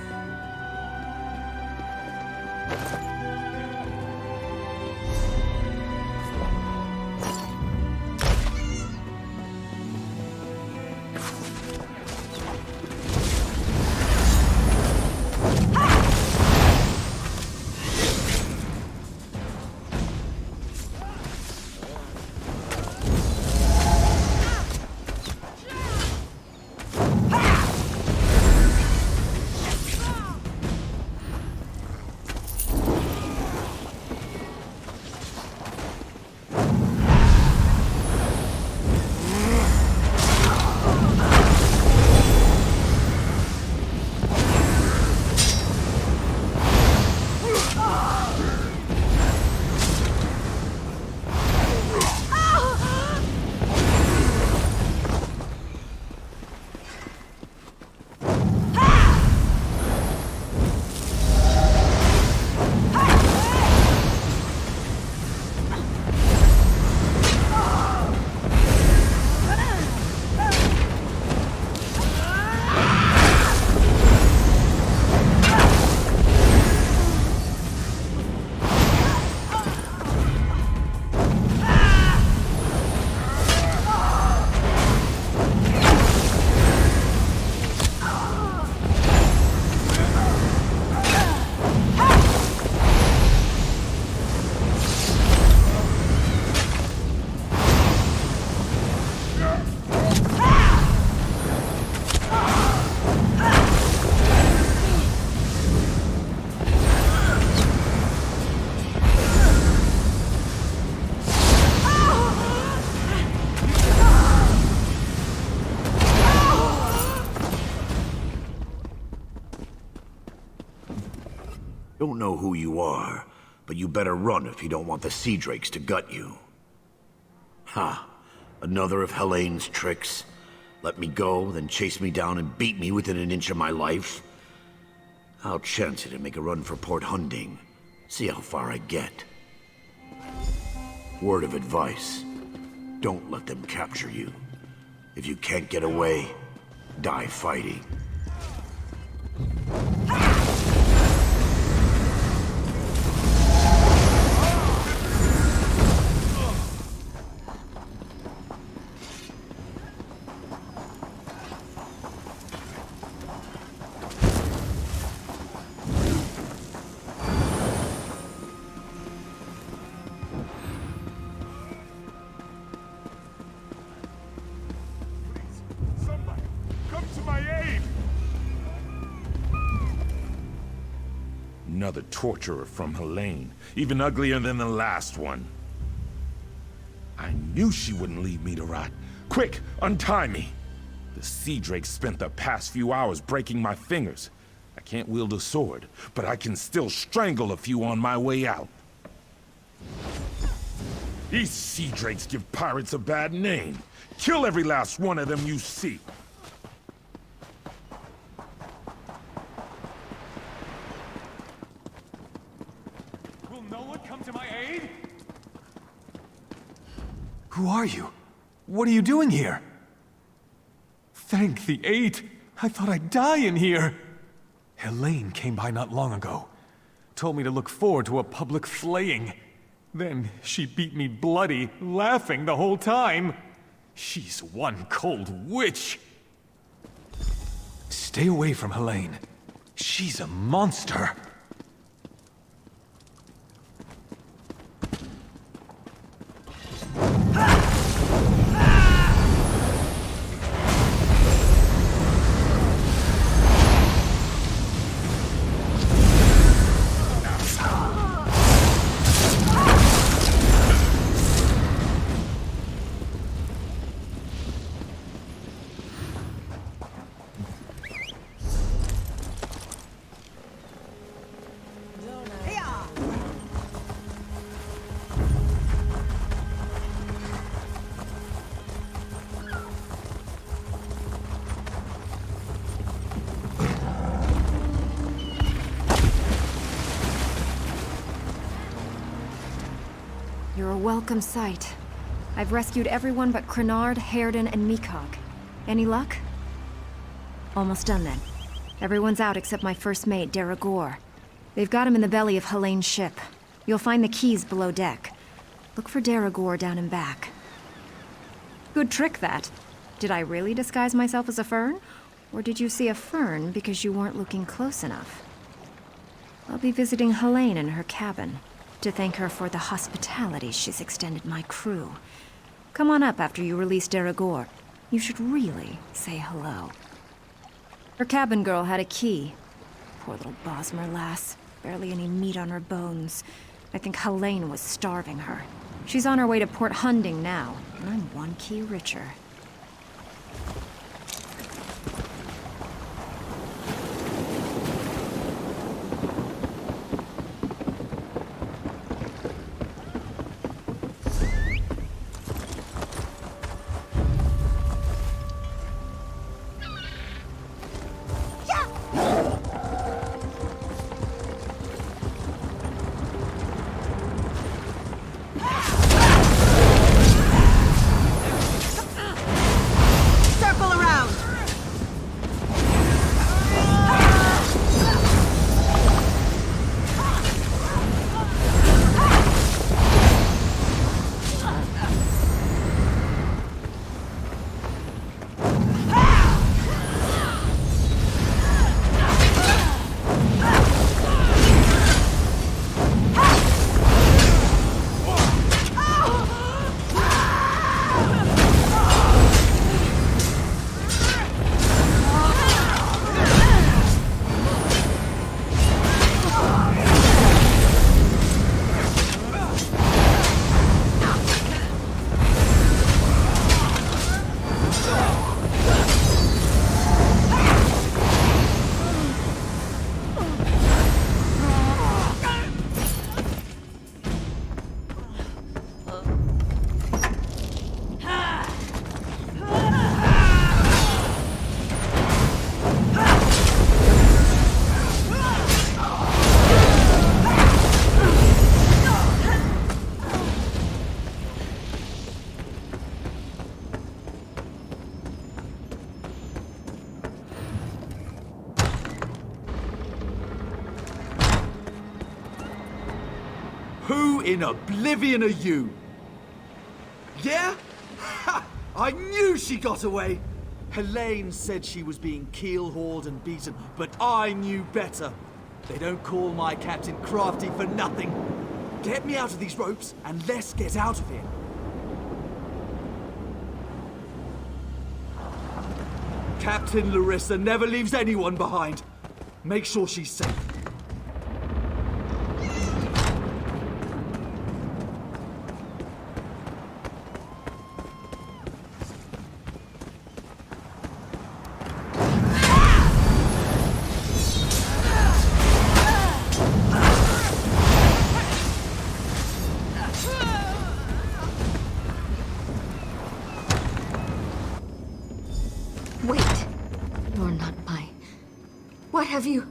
Don't know who you are, but you better run if you don't want the Sea Drakes to gut you. Ha! Another of Helene's tricks. Let me go, then chase me down and beat me within an inch of my life. I'll chance it and make a run for Port Hunding. See how far I get. Word of advice. Don't let them capture you. If you can't get away, die fighting. Come to my aid! Another torturer from Helene, even uglier than the last one. I knew she wouldn't leave me to rot. Quick, untie me! The Sea Drake spent the past few hours breaking my fingers. I can't wield a sword, but I can still strangle a few on my way out. These Sea Drakes give pirates a bad name. Kill every last one of them you see. Will no one come to my aid? Who are you? What are you doing here? Thank the Eight. I thought I'd die in here. Helene came by not long ago. Told me to look forward to a public flaying. Then she beat me bloody, laughing the whole time. She's one cold witch. Stay away from Helene. She's a monster. You're a welcome sight. I've rescued everyone but Crenard, Hairden, and Meacock. Any luck? Almost done then. Everyone's out except my first mate, Deragor. They've got him in the belly of Helene's ship. You'll find the keys below deck. Look for Deragor down and back. Good trick, that. Did I really disguise myself as a fern? Or did you see a fern because you weren't looking close enough? I'll be visiting Helene in her cabin, to thank her for the hospitality she's extended my crew. Come on up after you release Deragor. You should really say hello. Her cabin girl had a key. Poor little Bosmer lass. Barely any meat on her bones. I think Helene was starving her. She's on her way to Port Hunding now, and I'm one key richer. in oblivion of you. Yeah? Ha! I knew she got away! Helene said she was being keel-hauled and beaten, but I knew better. They don't call my captain crafty for nothing. Get me out of these ropes, and let's get out of here. Captain Larissa never leaves anyone behind. Make sure she's safe. Wait. You're not mine. What have you...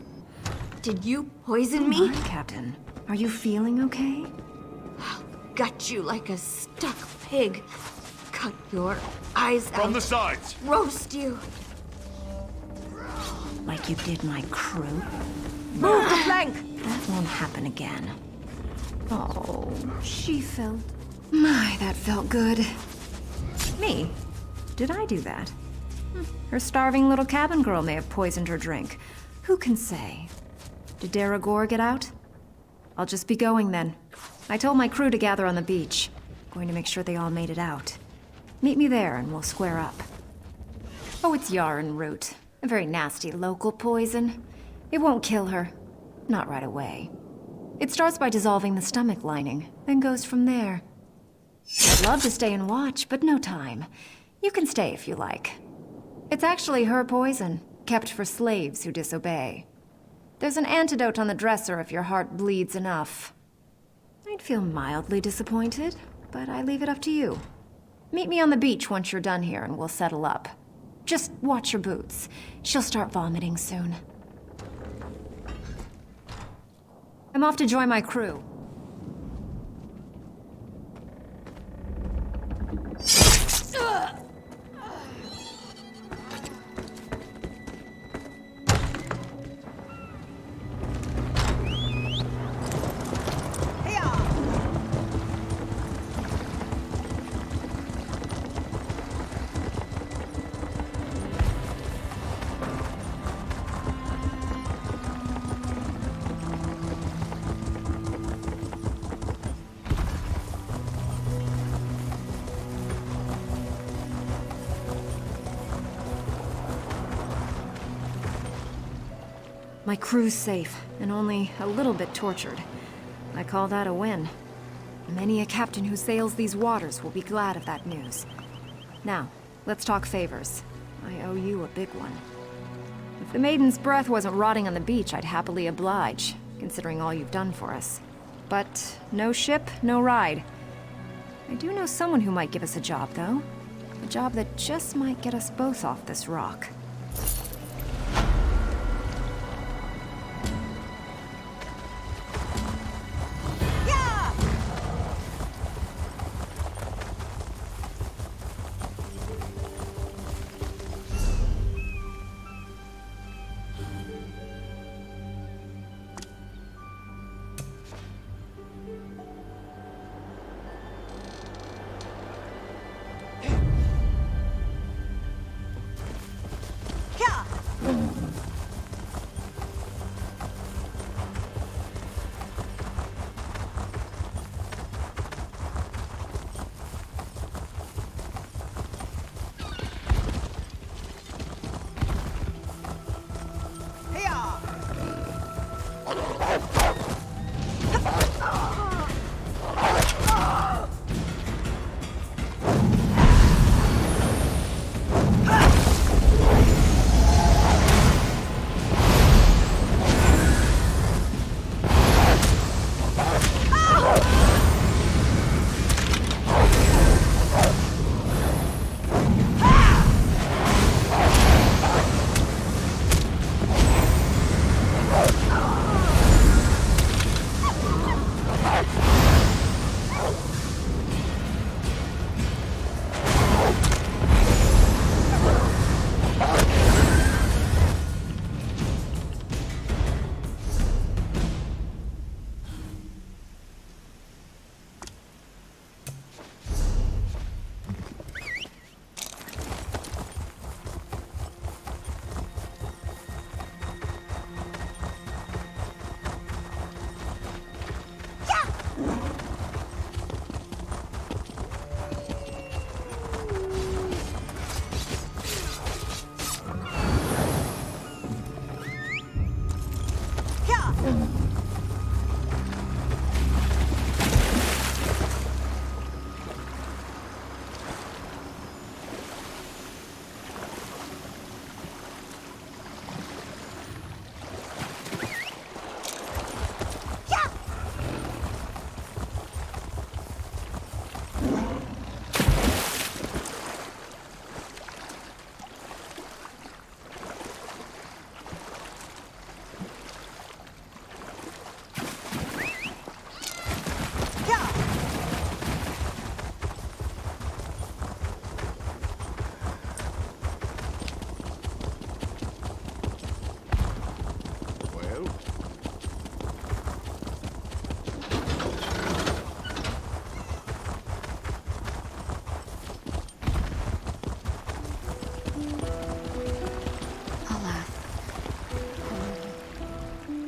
Did you poison me? Come on, Captain. Are you feeling okay? I'll gut you like a stuck pig. Cut your eyes out. From the sides! Roast you. Like you did my crew? Move the flank! That won't happen again. Oh, she felt... My, that felt good. Me? Did I do that? Her starving little cabin girl may have poisoned her drink. Who can say? Did Daragor get out? I'll just be going then. I told my crew to gather on the beach. Going to make sure they all made it out. Meet me there and we'll square up. Oh, it's yarn root. A very nasty local poison. It won't kill her. Not right away. It starts by dissolving the stomach lining, then goes from there. I'd love to stay and watch, but no time. You can stay if you like. It's actually her poison, kept for slaves who disobey. There's an antidote on the dresser if your heart bleeds enough. I'd feel mildly disappointed, but I leave it up to you. Meet me on the beach once you're done here and we'll settle up. Just watch your boots. She'll start vomiting soon. I'm off to join my crew. My crew's safe, and only a little bit tortured. I call that a win. Many a captain who sails these waters will be glad of that news. Now, let's talk favors. I owe you a big one. If the Maiden's Breath wasn't rotting on the beach, I'd happily oblige, considering all you've done for us. But no ship, no ride. I do know someone who might give us a job, though. A job that just might get us both off this rock.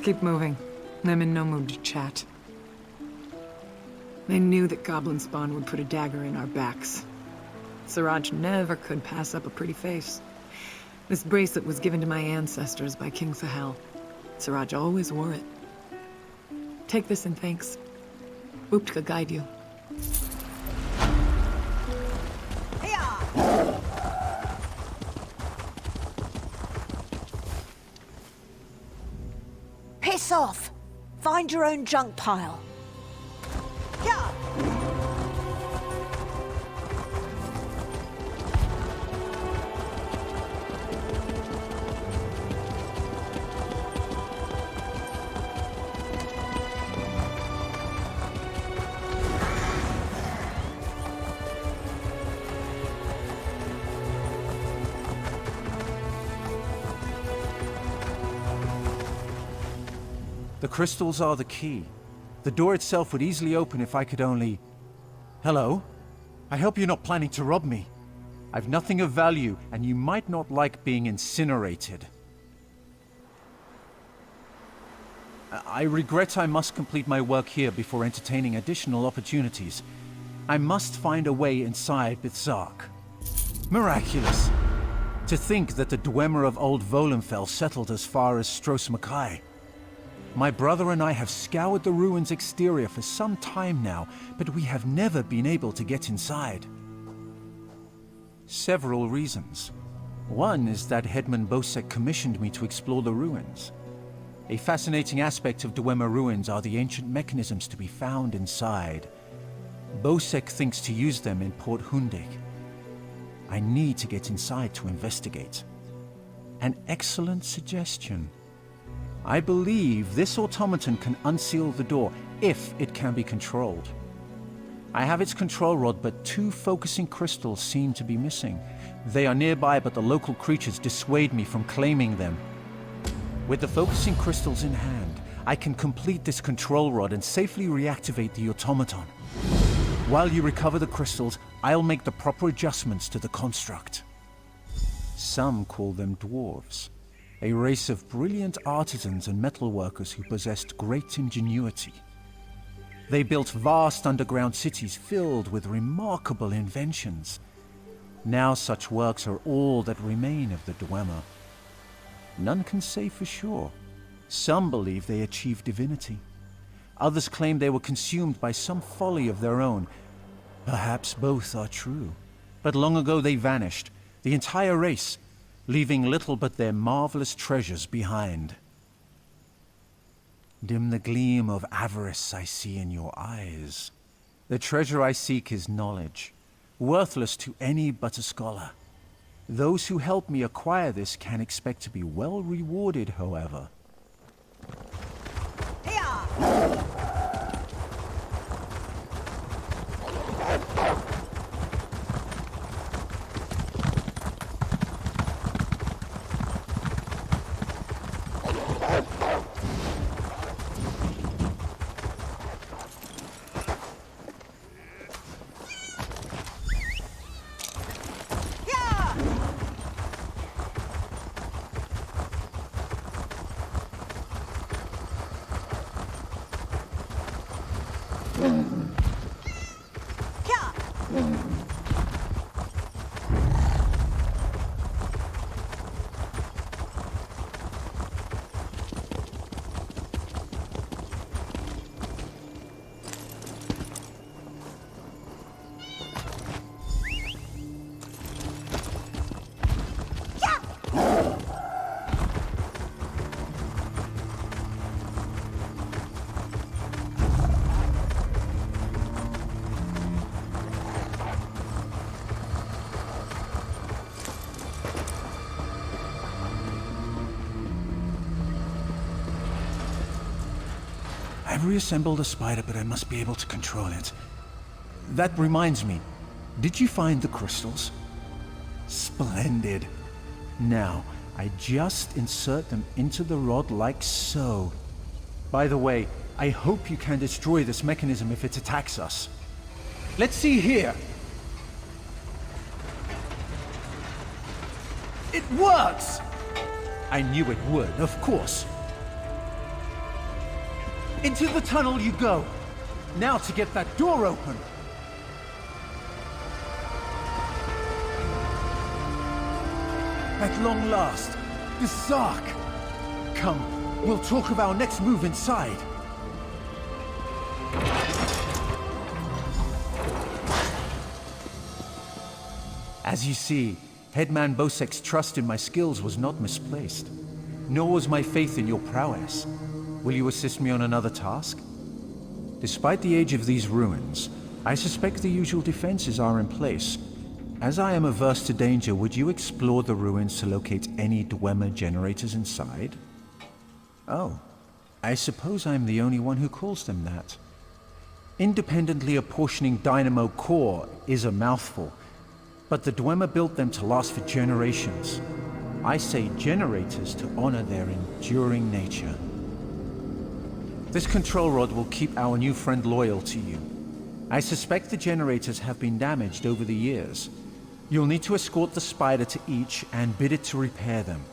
Keep moving. I'm in no mood to chat. I knew that goblin spawn would put a dagger in our backs. Siraj never could pass up a pretty face. This bracelet was given to my ancestors by King Sahel. Siraj always wore it. Take this in thanks. Uptka guide you. Piss off! Find your own junk pile. The crystals are the key. The door itself would easily open if I could only... Hello? I hope you're not planning to rob me. I've nothing of value, and you might not like being incinerated. I regret I must complete my work here before entertaining additional opportunities. I must find a way inside Bithzark. Miraculous! To think that the Dwemer of Old Volenfell settled as far as Stros M'Kai. My brother and I have scoured the ruins' exterior for some time now, but we have never been able to get inside. Several reasons. One is that Headman Bosek commissioned me to explore the ruins. A fascinating aspect of Dwemer ruins are the ancient mechanisms to be found inside. Bosek thinks to use them in Port Hundig. I need to get inside to investigate. An excellent suggestion. I believe this automaton can unseal the door, if it can be controlled. I have its control rod, but 2 focusing crystals seem to be missing. They are nearby, but the local creatures dissuade me from claiming them. With the focusing crystals in hand, I can complete this control rod and safely reactivate the automaton. While you recover the crystals, I'll make the proper adjustments to the construct. Some call them dwarves. A race of brilliant artisans and metalworkers who possessed great ingenuity. They built vast underground cities filled with remarkable inventions. Now such works are all that remain of the Dwemer. None can say for sure. Some believe they achieved divinity. Others claim they were consumed by some folly of their own. Perhaps both are true. But long ago they vanished, the entire race, leaving little but their marvelous treasures behind. Dim the gleam of avarice I see in your eyes. The treasure I seek is knowledge, worthless to any but a scholar. Those who help me acquire this can expect to be well rewarded, however. I've reassembled a spider, but I must be able to control it. That reminds me, did you find the crystals? Splendid. Now, I just insert them into the rod like so. By the way, I hope you can destroy this mechanism if it attacks us. Let's see here. It works! I knew it would, of course. Into the tunnel you go. Now to get that door open. At long last, the Sark. Come, we'll talk of our next move inside. As you see, Headman Bosek's trust in my skills was not misplaced. Nor was my faith in your prowess. Will you assist me on another task? Despite the age of these ruins, I suspect the usual defenses are in place. As I am averse to danger, would you explore the ruins to locate any Dwemer generators inside? Oh, I suppose I'm the only one who calls them that. Independently apportioning Dynamo Core is a mouthful, but the Dwemer built them to last for generations. I say generators to honor their enduring nature. This control rod will keep our new friend loyal to you. I suspect the generators have been damaged over the years. You'll need to escort the spider to each and bid it to repair them.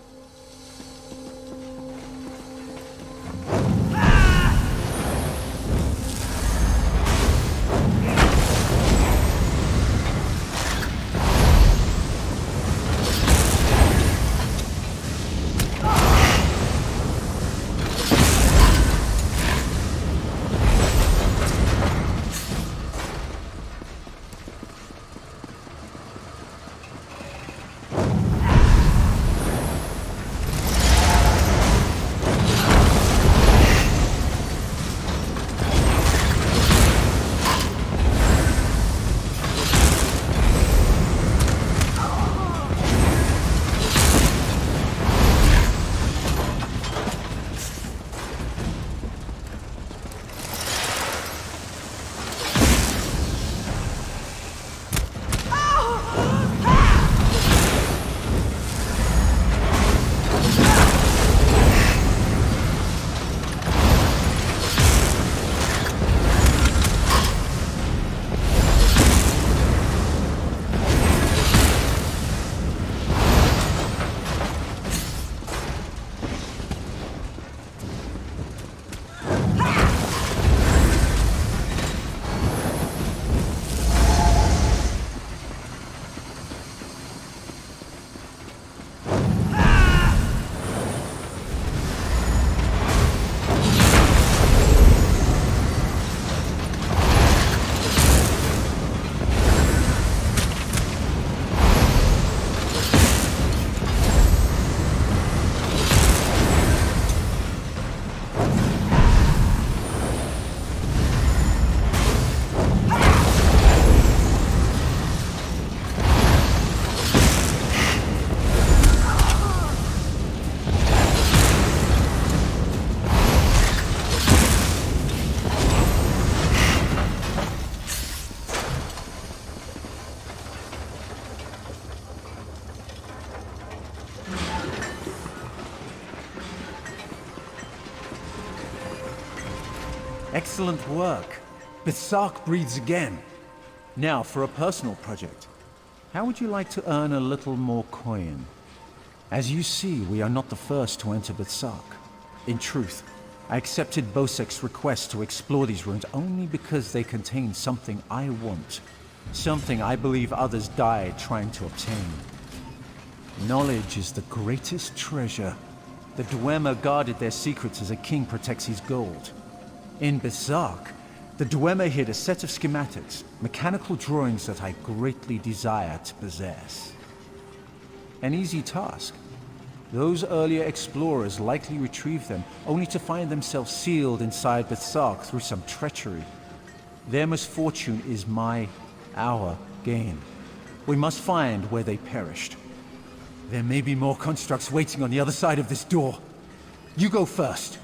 Excellent work. Besark breathes again. Now for a personal project. How would you like to earn a little more coin? As you see, we are not the first to enter Besark. In truth, I accepted Bosek's request to explore these ruins only because they contain something I want. Something I believe others died trying to obtain. Knowledge is the greatest treasure. The Dwemer guarded their secrets as a king protects his gold. In Besark, the Dwemer hid a set of schematics, mechanical drawings that I greatly desire to possess. An easy task. Those earlier explorers likely retrieved them, only to find themselves sealed inside Besark through some treachery. Their misfortune is our gain. We must find where they perished. There may be more constructs waiting on the other side of this door. You go first.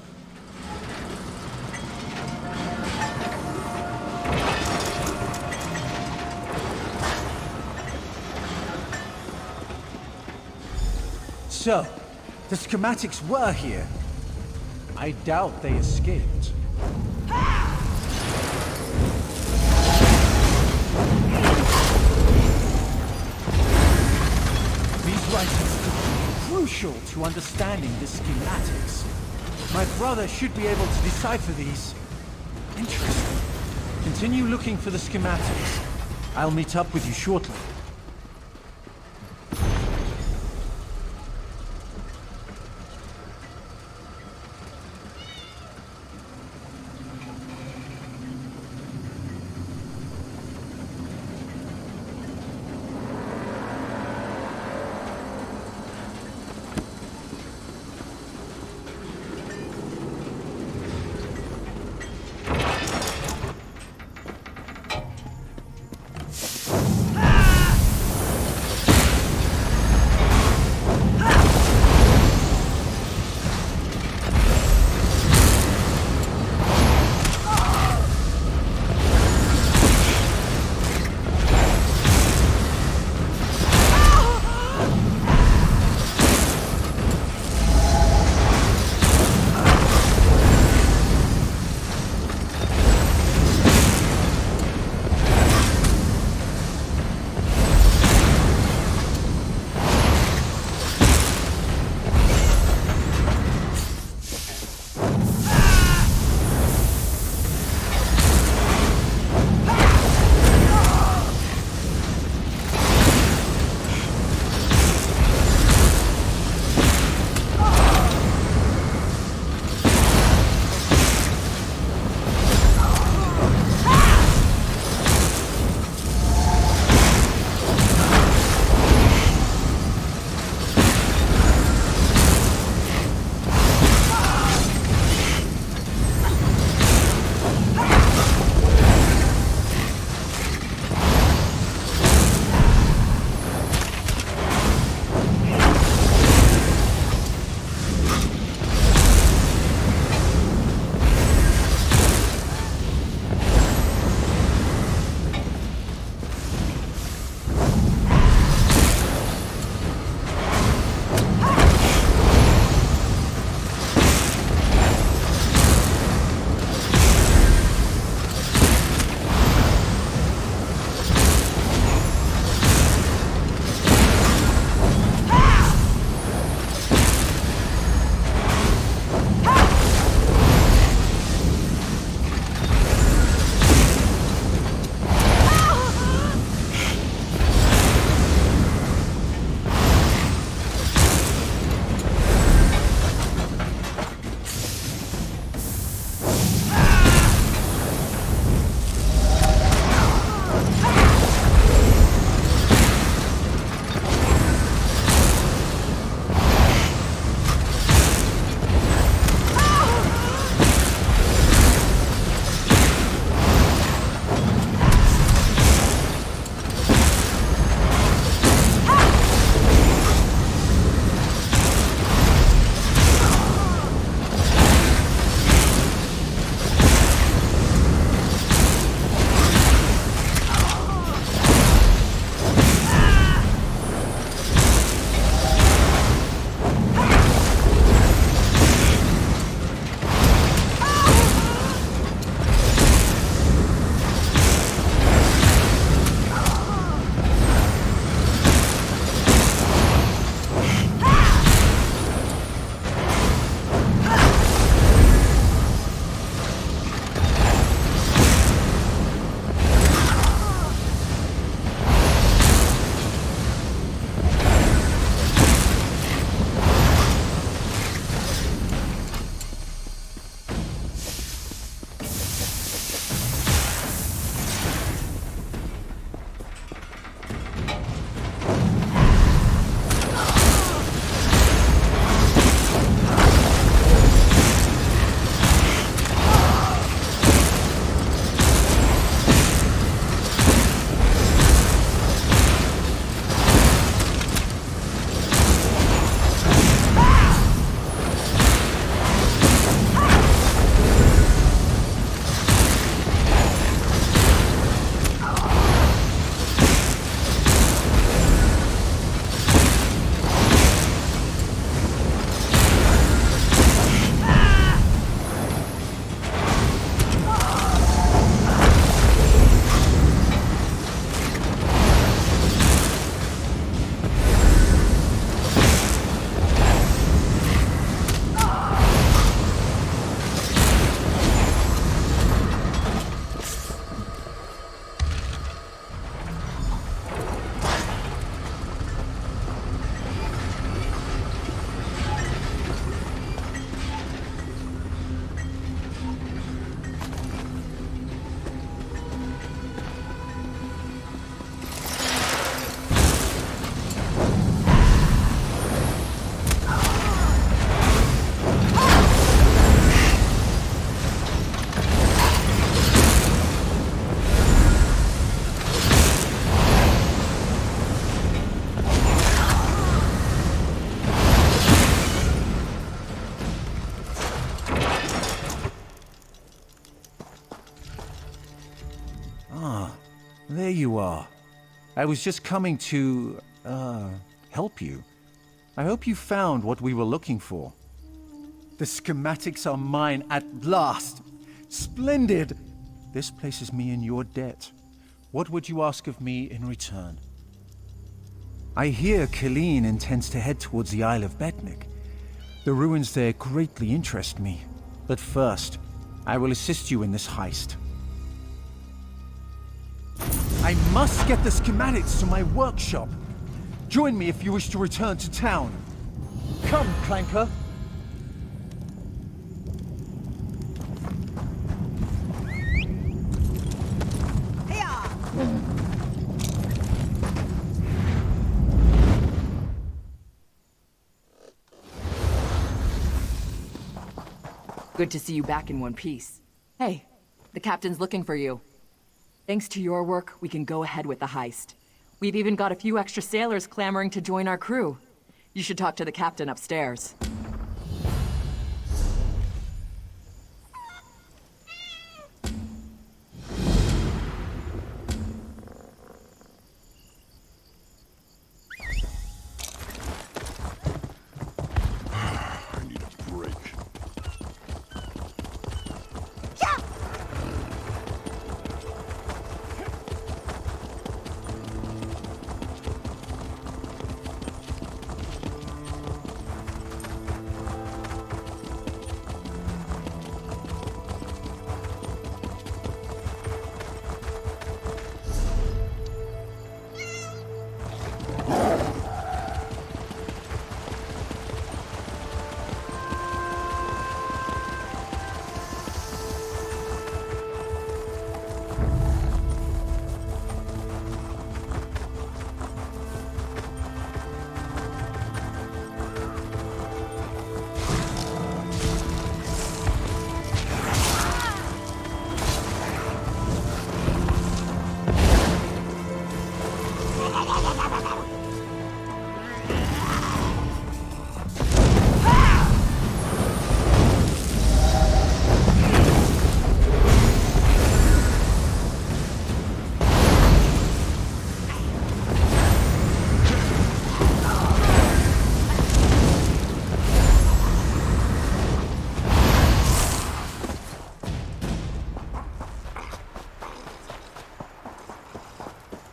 So, the schematics were here. I doubt they escaped. These writings could be crucial to understanding the schematics. My brother should be able to decipher these. Interesting. Continue looking for the schematics. I'll meet up with you shortly. There you are. I was just coming to, help you. I hope you found what we were looking for. The schematics are mine at last. Splendid! This places me in your debt. What would you ask of me in return? I hear Killeen intends to head towards the Isle of Betnik. The ruins there greatly interest me. But first, I will assist you in this heist. I must get the schematics to my workshop. Join me if you wish to return to town. Come, Clanker. Good to see you back in one piece. Hey, the captain's looking for you. Thanks to your work, we can go ahead with the heist. We've even got a few extra sailors clamoring to join our crew. You should talk to the captain upstairs.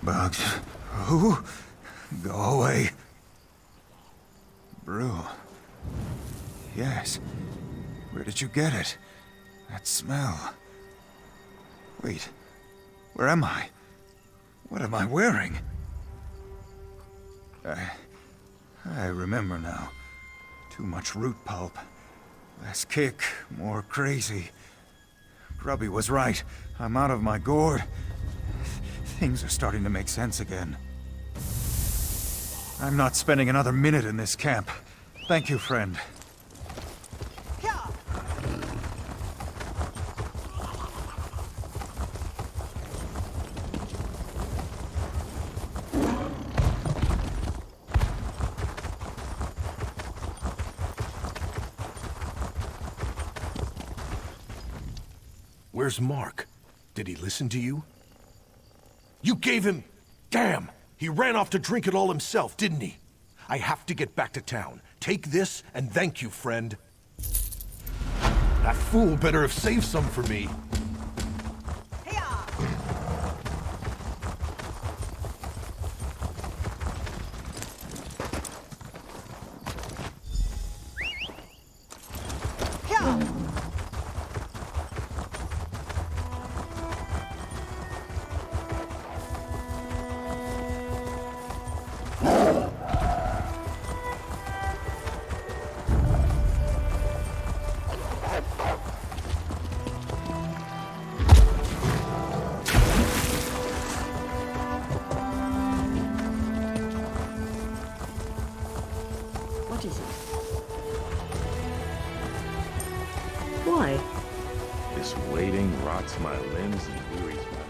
Bugs. Who? Go away. Brew. Yes. Where did you get it? That smell. Wait. Where am I? What am I wearing? I remember now. Too much root pulp. Less kick, more crazy. Grubby was right. I'm out of my gourd. Things are starting to make sense again. I'm not spending another minute in this camp. Thank you, friend. Where's Mark? Did he listen to you? You gave him... Damn! He ran off to drink it all himself, didn't he? I have to get back to town. Take this, and thank you, friend. That fool better have saved some for me. What is it? Why? This waiting rots my limbs and wearies my mind.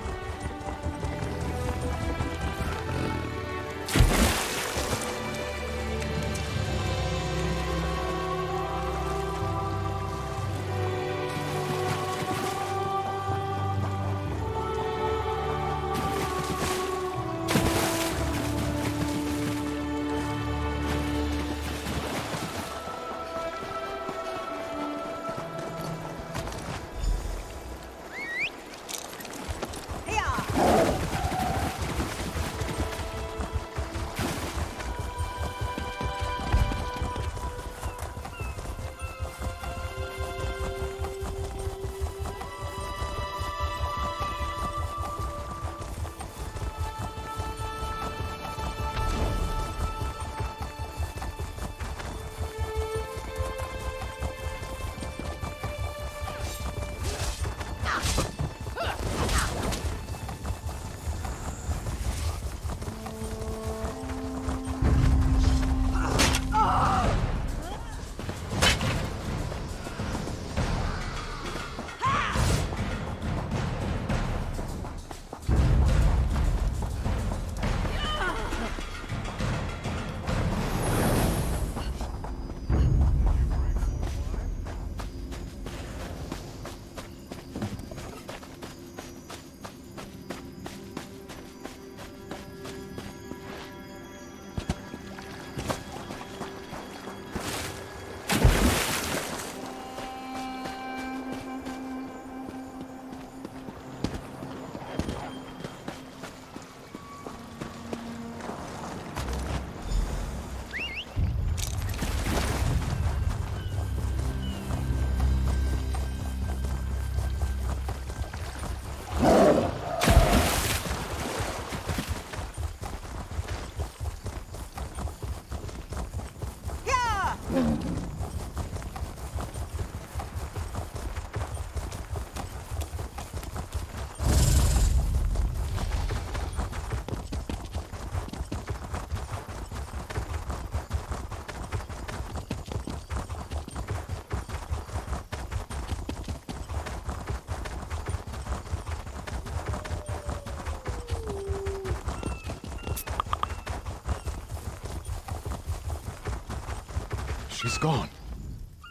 She's gone.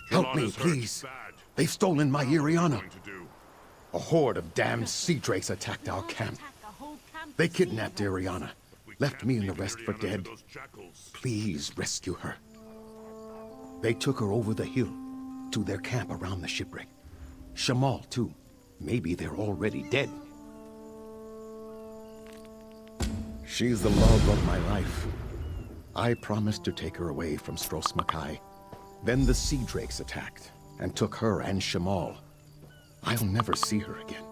Help me, please. They've stolen my Iriana. A horde of damned sea drakes attacked our camp. They kidnapped Iriana, left me and the rest for dead. Please rescue her. They took her over the hill to their camp around the shipwreck. Shamal, too. Maybe they're already dead. She's the love of my life. I promised to take her away from Stros Makai. Then the sea drakes attacked and took her and Shamal. I'll never see her again.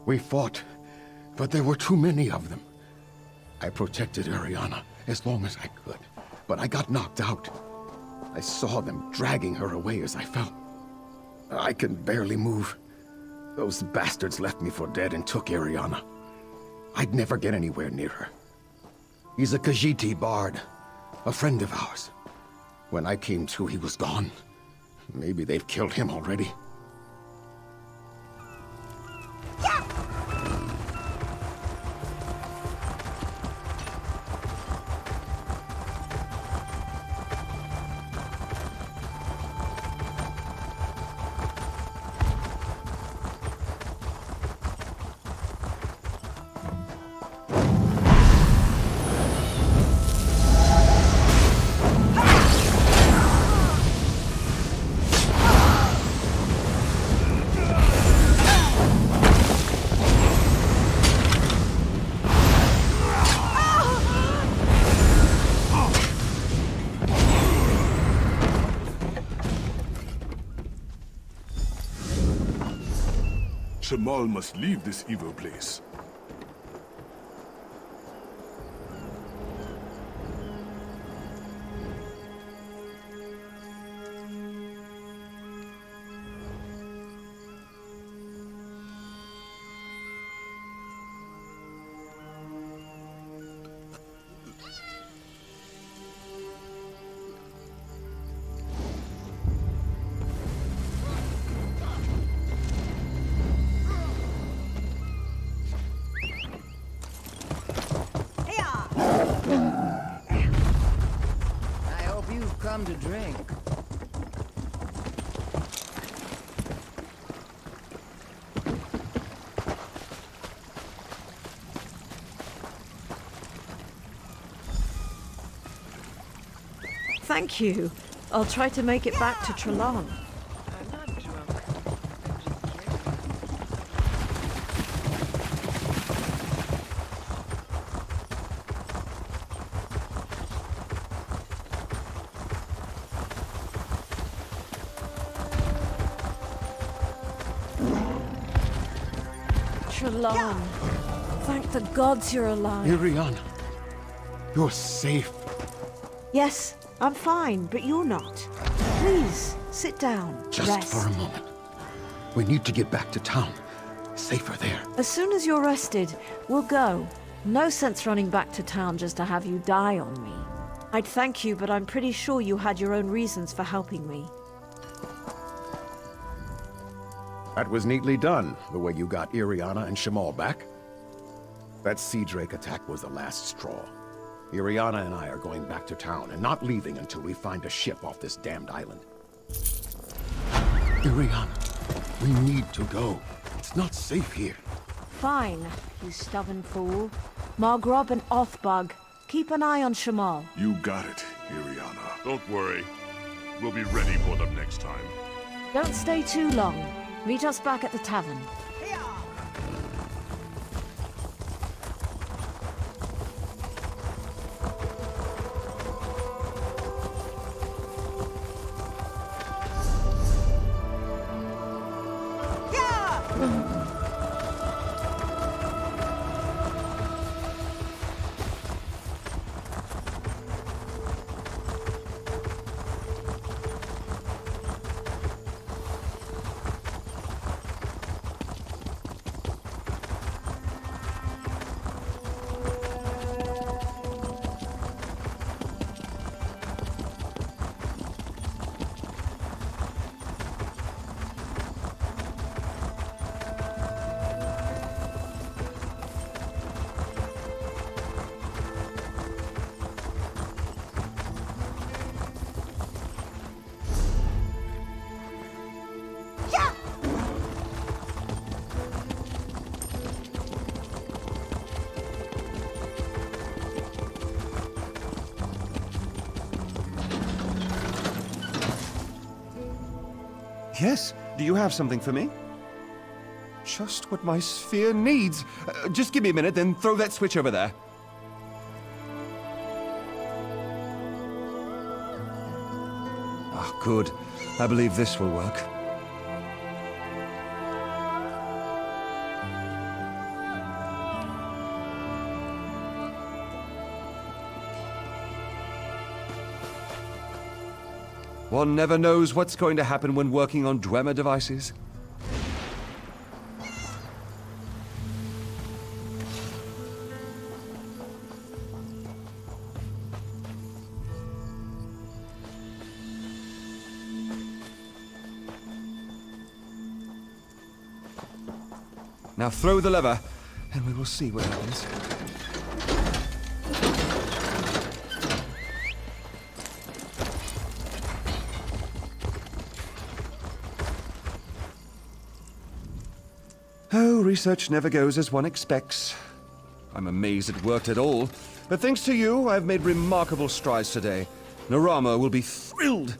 We fought, but there were too many of them. I protected Ariana as long as I could, but I got knocked out. I saw them dragging her away as I fell. I can barely move. Those bastards left me for dead and took Ariana. I'd never get anywhere near her. He's a Khajiit bard, a friend of ours. When I came to, he was gone. Maybe they've killed him already. Shamal must leave this evil place. Come to drink. Thank you. I'll try to make it back to Trelon. Trelon. Thank the gods you're alive. Iriana, you're safe. Yes, I'm fine, but you're not. Please, sit down. Just rest. for a moment. We need to get back to town. Safer there. As soon as you're rested, we'll go. No sense running back to town just to have you die on me. I'd thank you, but I'm pretty sure you had your own reasons for helping me. That was neatly done, the way you got Iriana and Shamal back. That Sea Drake attack was the last straw. Iriana and I are going back to town and not leaving until we find a ship off this damned island. Iriana, we need to go. It's not safe here. Fine, you stubborn fool. Margrob and Othbug, keep an eye on Shamal. You got it, Iriana. Don't worry. We'll be ready for them next time. Don't stay too long. Meet us back at the tavern. Yes, do you have something for me? Just what my sphere needs. Just give me a minute, then throw that switch over there. Ah, good. I believe this will work. One never knows what's going to happen when working on Dwemer devices. Now throw the lever, and we will see what happens. Oh, research never goes as one expects. I'm amazed it worked at all, but thanks to you, I've made remarkable strides today. Narama will be thrilled.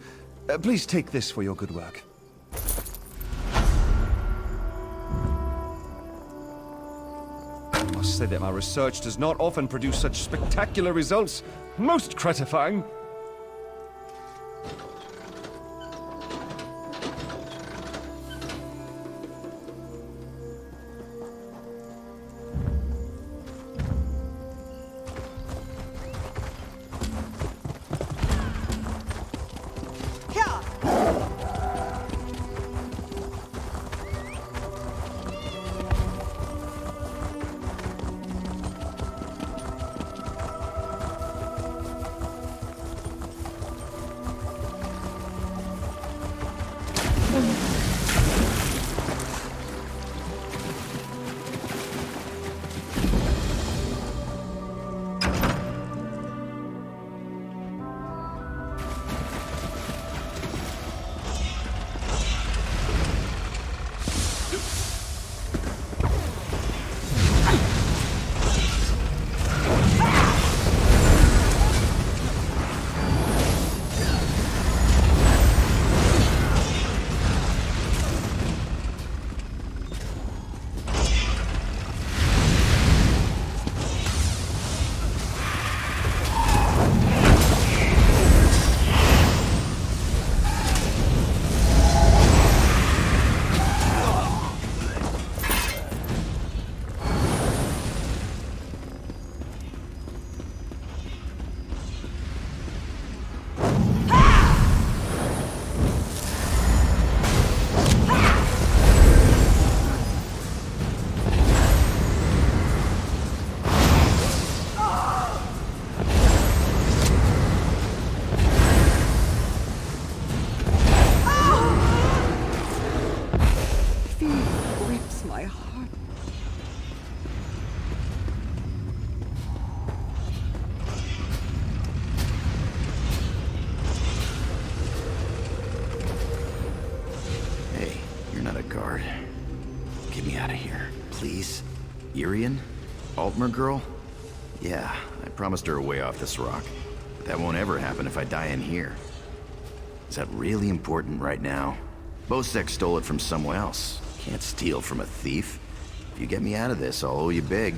Please take this for your good work. I must say that my research does not often produce such spectacular results. Most gratifying. Irian? Altmer girl? Yeah, I promised her a way off this rock. But that won't ever happen if I die in here. Is that really important right now? Bosek stole it from someone else. Can't steal from a thief. If you get me out of this, I'll owe you big.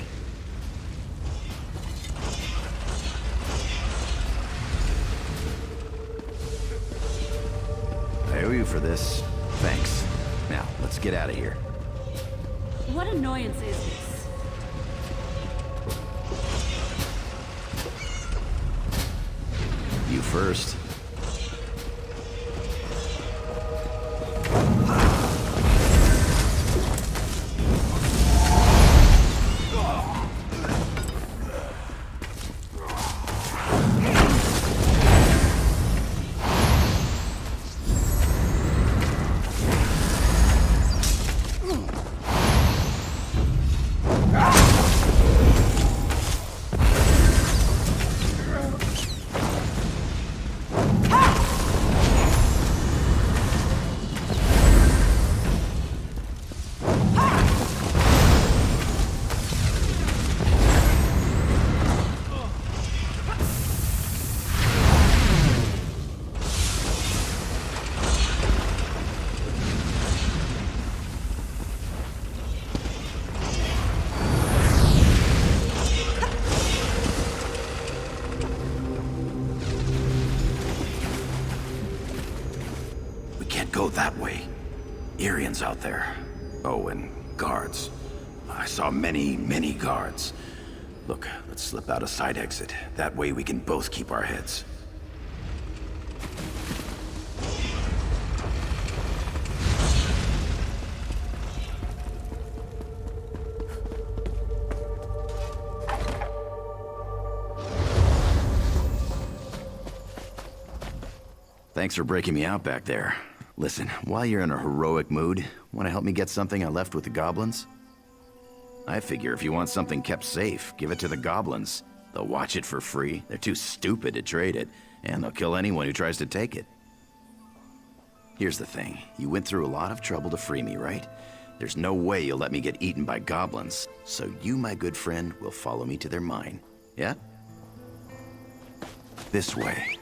I owe you for this. Thanks. Now, let's get out of here. What annoyance is this? You first. that way. Irian's out there. Oh, and guards. I saw many, many guards. Look, let's slip out a side exit. That way we can both keep our heads. Thanks for breaking me out back there. Listen, while you're in a heroic mood, want to help me get something I left with the goblins? I figure if you want something kept safe, give it to the goblins. They'll watch it for free. They're too stupid to trade it, and they'll kill anyone who tries to take it. Here's the thing. You went through a lot of trouble to free me, right? There's no way you'll let me get eaten by goblins, so you, my good friend, will follow me to their mine. Yeah? This way.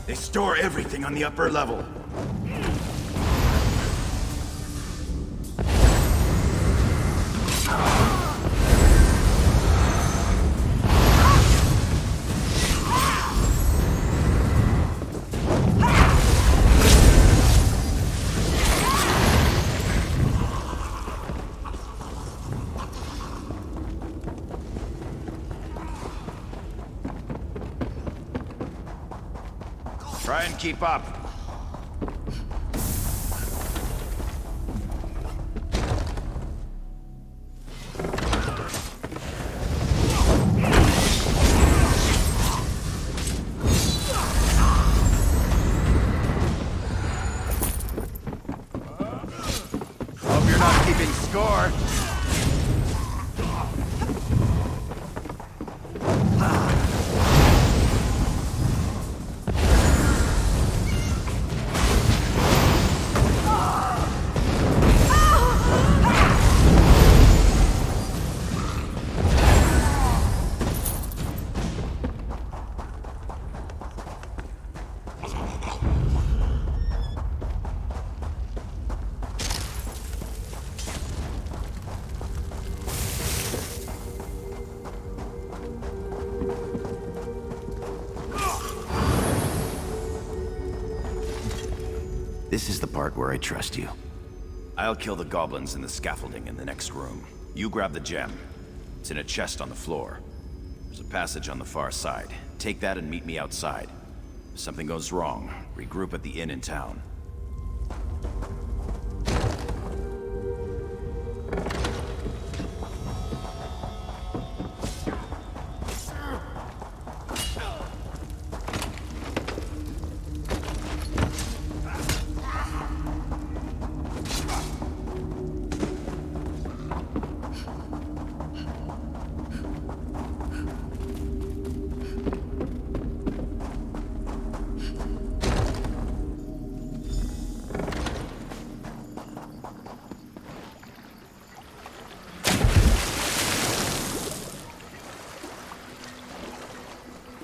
They store everything on the upper level. Try and keep up. Hope you're not keeping score. This is the part where I trust you. I'll kill the goblins in the scaffolding in the next room. You grab the gem. It's in a chest on the floor. There's a passage on the far side. Take that and meet me outside. If something goes wrong, regroup at the inn in town.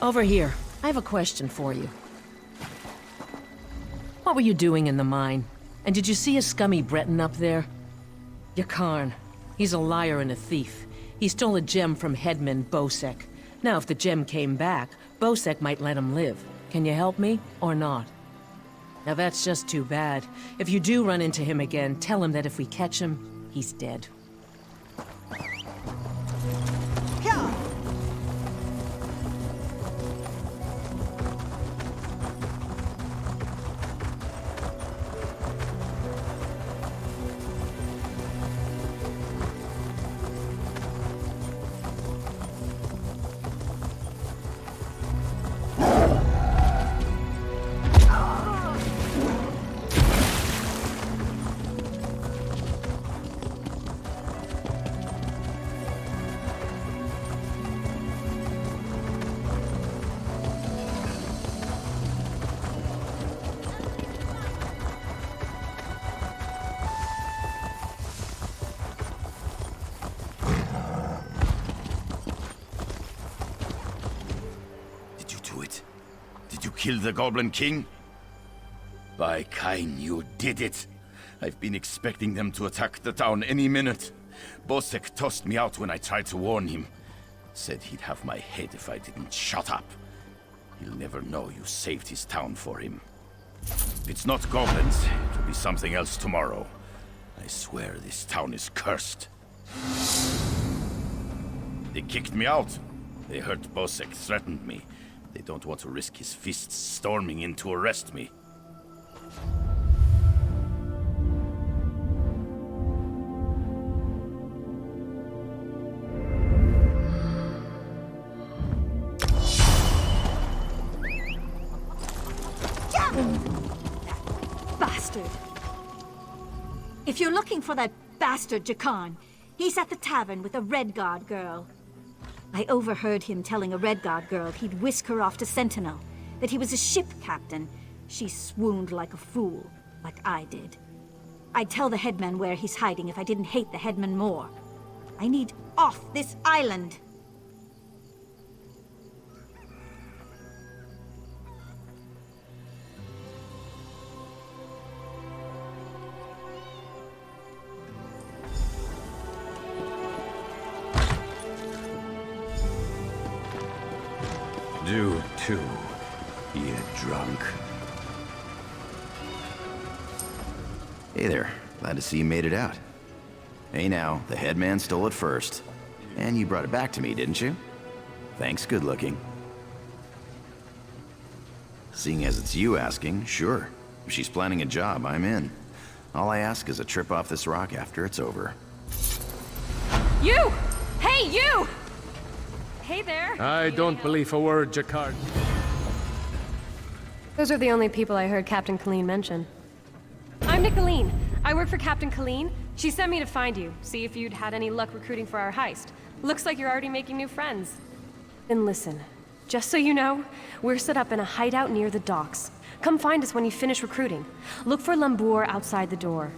Over here. I have a question for you. What were you doing in the mine? And did you see a scummy Breton up there? Yakarn. He's a liar and a thief. He stole a gem from Headman Bosek. Now, if the gem came back, Bosek might let him live. Can you help me, or not? Now that's just too bad. If you do run into him again, tell him that if we catch him, he's dead. Kill the Goblin King? By Kain, you did it. I've been expecting them to attack the town any minute. Bosek tossed me out when I tried to warn him. Said he'd have my head if I didn't shut up. He'll never know you saved his town for him. If it's not goblins, it'll be something else tomorrow. I swear this town is cursed. They kicked me out. They heard Bosek threatened me. They don't want to risk his fists storming in to arrest me. Bastard! If you're looking for that bastard Jakan, he's at the tavern with a Redguard girl. I overheard him telling a Redguard girl he'd whisk her off to Sentinel, that he was a ship captain. She swooned like a fool, like I did. I'd tell the headman where he's hiding if I didn't hate the headman more. I need off this island! Do too, you drunk. Hey there, glad to see you made it out. Hey now, the headman stole it first. And you brought it back to me, didn't you? Thanks, good looking. Seeing as it's you asking, sure. If she's planning a job, I'm in. All I ask is a trip off this rock after it's over. You! Hey, you! Hey there! I don't believe a word, Jakard. Those are the only people I heard Captain Colleen mention. I'm Nicolene. I work for Captain Colleen. She sent me to find you, see if you'd had any luck recruiting for our heist. Looks like you're already making new friends. Then listen, just so you know, we're set up in a hideout near the docks. Come find us when you finish recruiting. Look for Lambour outside the door.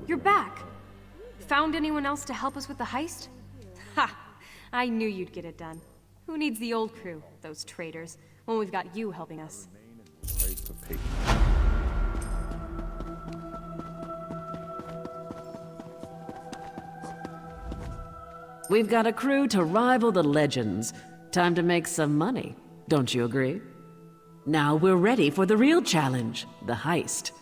You're back! Found anyone else to help us with the heist? Ha! I knew you'd get it done. Who needs the old crew, those traitors, when we've got you helping us? We've got a crew to rival the legends. Time to make some money. Don't you agree? Now we're ready for the real challenge, the heist.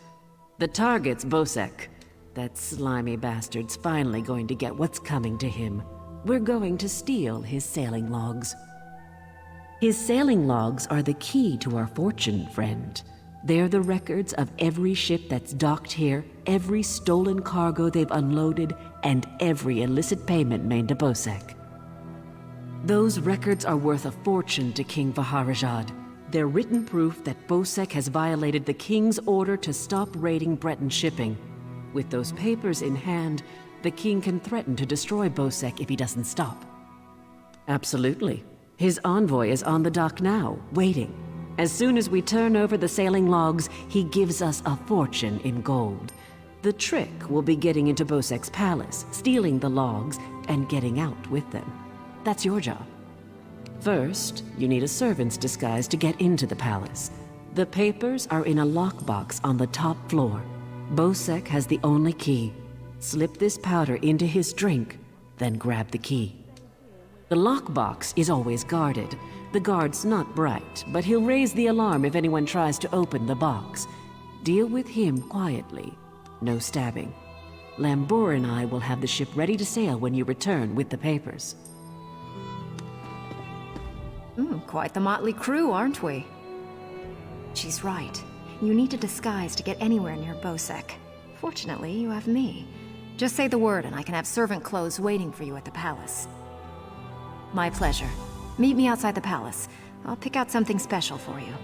The target's Bosek. That slimy bastard's finally going to get what's coming to him. We're going to steal his sailing logs. His sailing logs are the key to our fortune, friend. They're the records of every ship that's docked here, every stolen cargo they've unloaded, and every illicit payment made to Bosek. Those records are worth a fortune to King Vaharajad. They're written proof that Bosek has violated the king's order to stop raiding Breton shipping. With those papers in hand, the king can threaten to destroy Bosek if he doesn't stop. Absolutely. His envoy is on the dock now, waiting. As soon as we turn over the sailing logs, he gives us a fortune in gold. The trick will be getting into Bosek's palace, stealing the logs, and getting out with them. That's your job. First, you need a servant's disguise to get into the palace. The papers are in a lockbox on the top floor. Bosek has the only key. Slip this powder into his drink, then grab the key. The lockbox is always guarded. The guard's not bright, but he'll raise the alarm if anyone tries to open the box. Deal with him quietly. No stabbing. Lambor and I will have the ship ready to sail when you return with the papers. Quite the motley crew, aren't we? She's right. You need a disguise to get anywhere near Bosek. Fortunately, you have me. Just say the word and I can have servant clothes waiting for you at the palace. My pleasure. Meet me outside the palace. I'll pick out something special for you.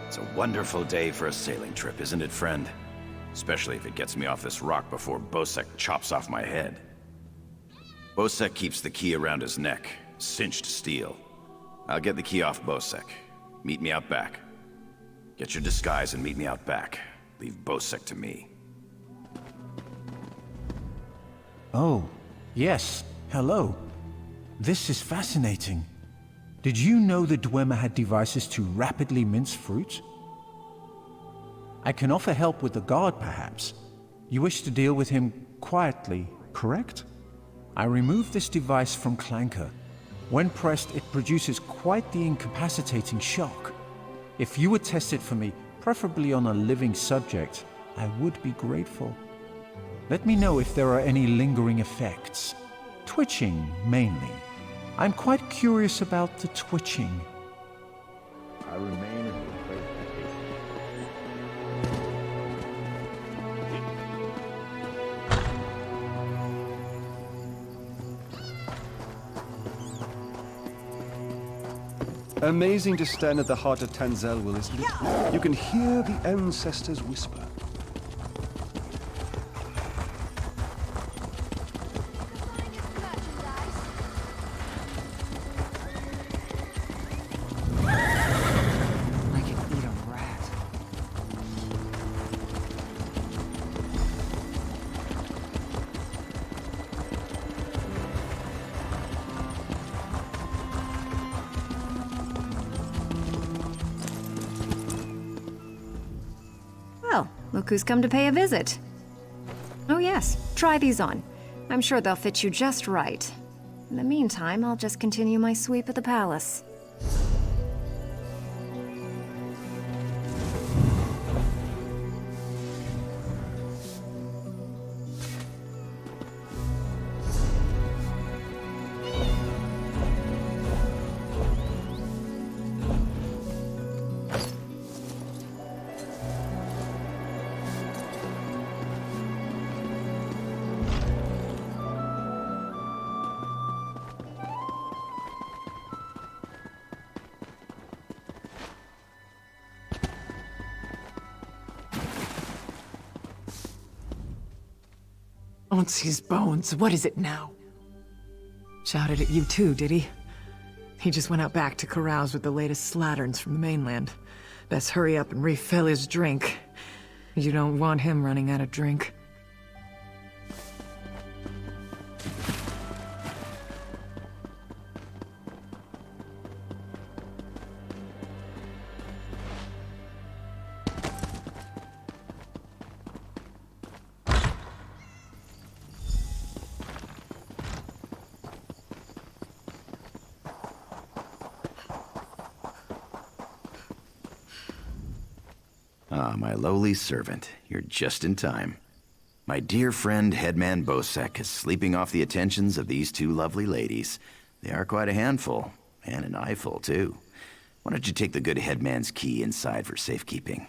It's a wonderful day for a sailing trip, isn't it, friend? Especially if it gets me off this rock before Bosek chops off my head. Bosek keeps the key around his neck, cinched steel. I'll get the key off Bosek. Meet me out back. Get your disguise and meet me out back. Leave Bosek to me. Oh, yes. Hello. This is fascinating. Did you know the Dwemer had devices to rapidly mince fruit? I can offer help with the guard, perhaps. You wish to deal with him quietly, correct? I removed this device from Clanker. When pressed, it produces quite the incapacitating shock. If you would test it for me, preferably on a living subject, I would be grateful. Let me know if there are any lingering effects. Twitching, mainly. I'm quite curious about the twitching. I remain in the Amazing to stand at the heart of Tanzelwil, isn't it? You can hear the ancestors whisper. I can eat a rat. Well, look who's come to pay a visit. Oh yes, try these on. I'm sure they'll fit you just right. In the meantime, I'll just continue my sweep of the palace. Onsi's bones, what is it now? Shouted at you too, did he? He just went out back to carouse with the latest slatterns from the mainland. Best hurry up and refill his drink. You don't want him running out of drink. Ah, my lowly servant. You're just in time. My dear friend Headman Bosek is sleeping off the attentions of these two lovely ladies. They are quite a handful, and an eyeful, too. Why don't you take the good Headman's key inside for safekeeping?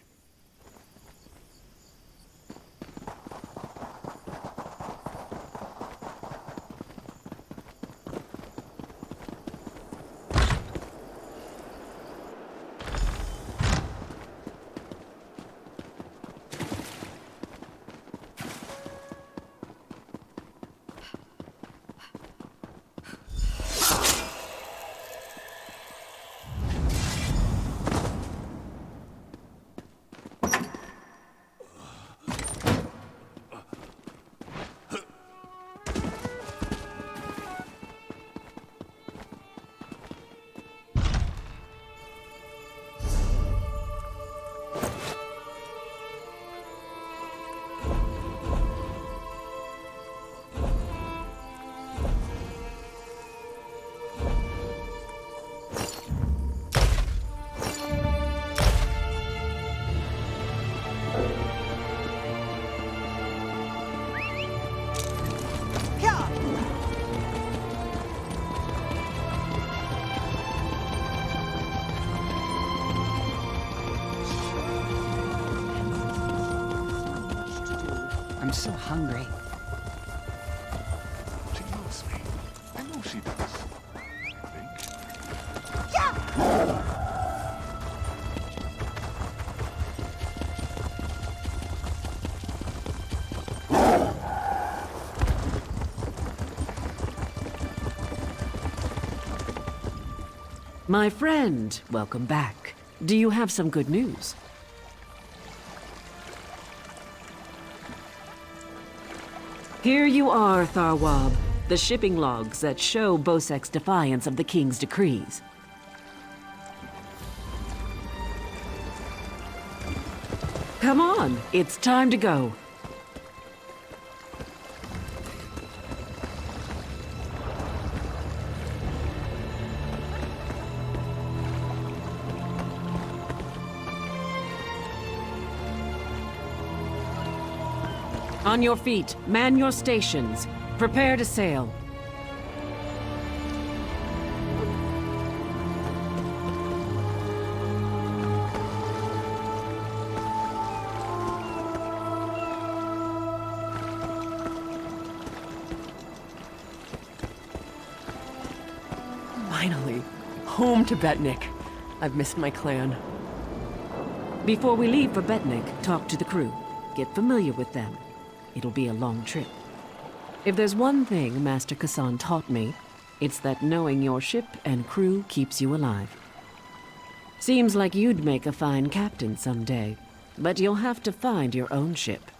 I'm so hungry. She loves me. I know she does. I think. My friend, welcome back. Do you have some good news? Here you are, Tharwab. The shipping logs that show Bosek's defiance of the King's decrees. Come on, it's time to go. On your feet, man your stations. Prepare to sail. Finally, home to Betnik. I've missed my clan. Before we leave for Betnik, talk to the crew. Get familiar with them. It'll be a long trip. If there's one thing Master Kassan taught me, it's that knowing your ship and crew keeps you alive. Seems like you'd make a fine captain someday, but you'll have to find your own ship.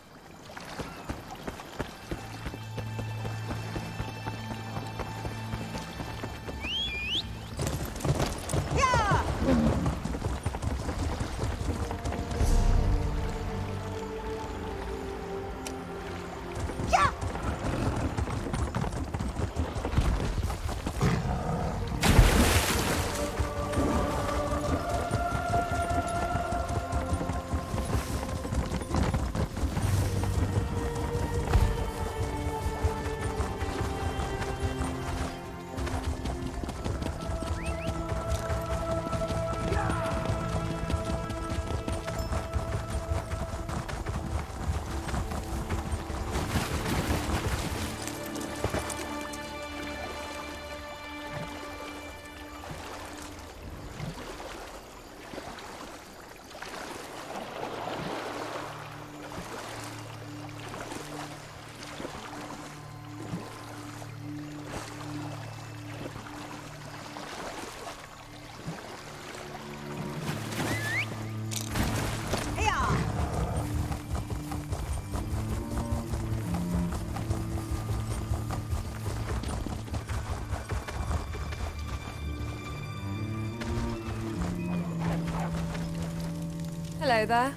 Hello there.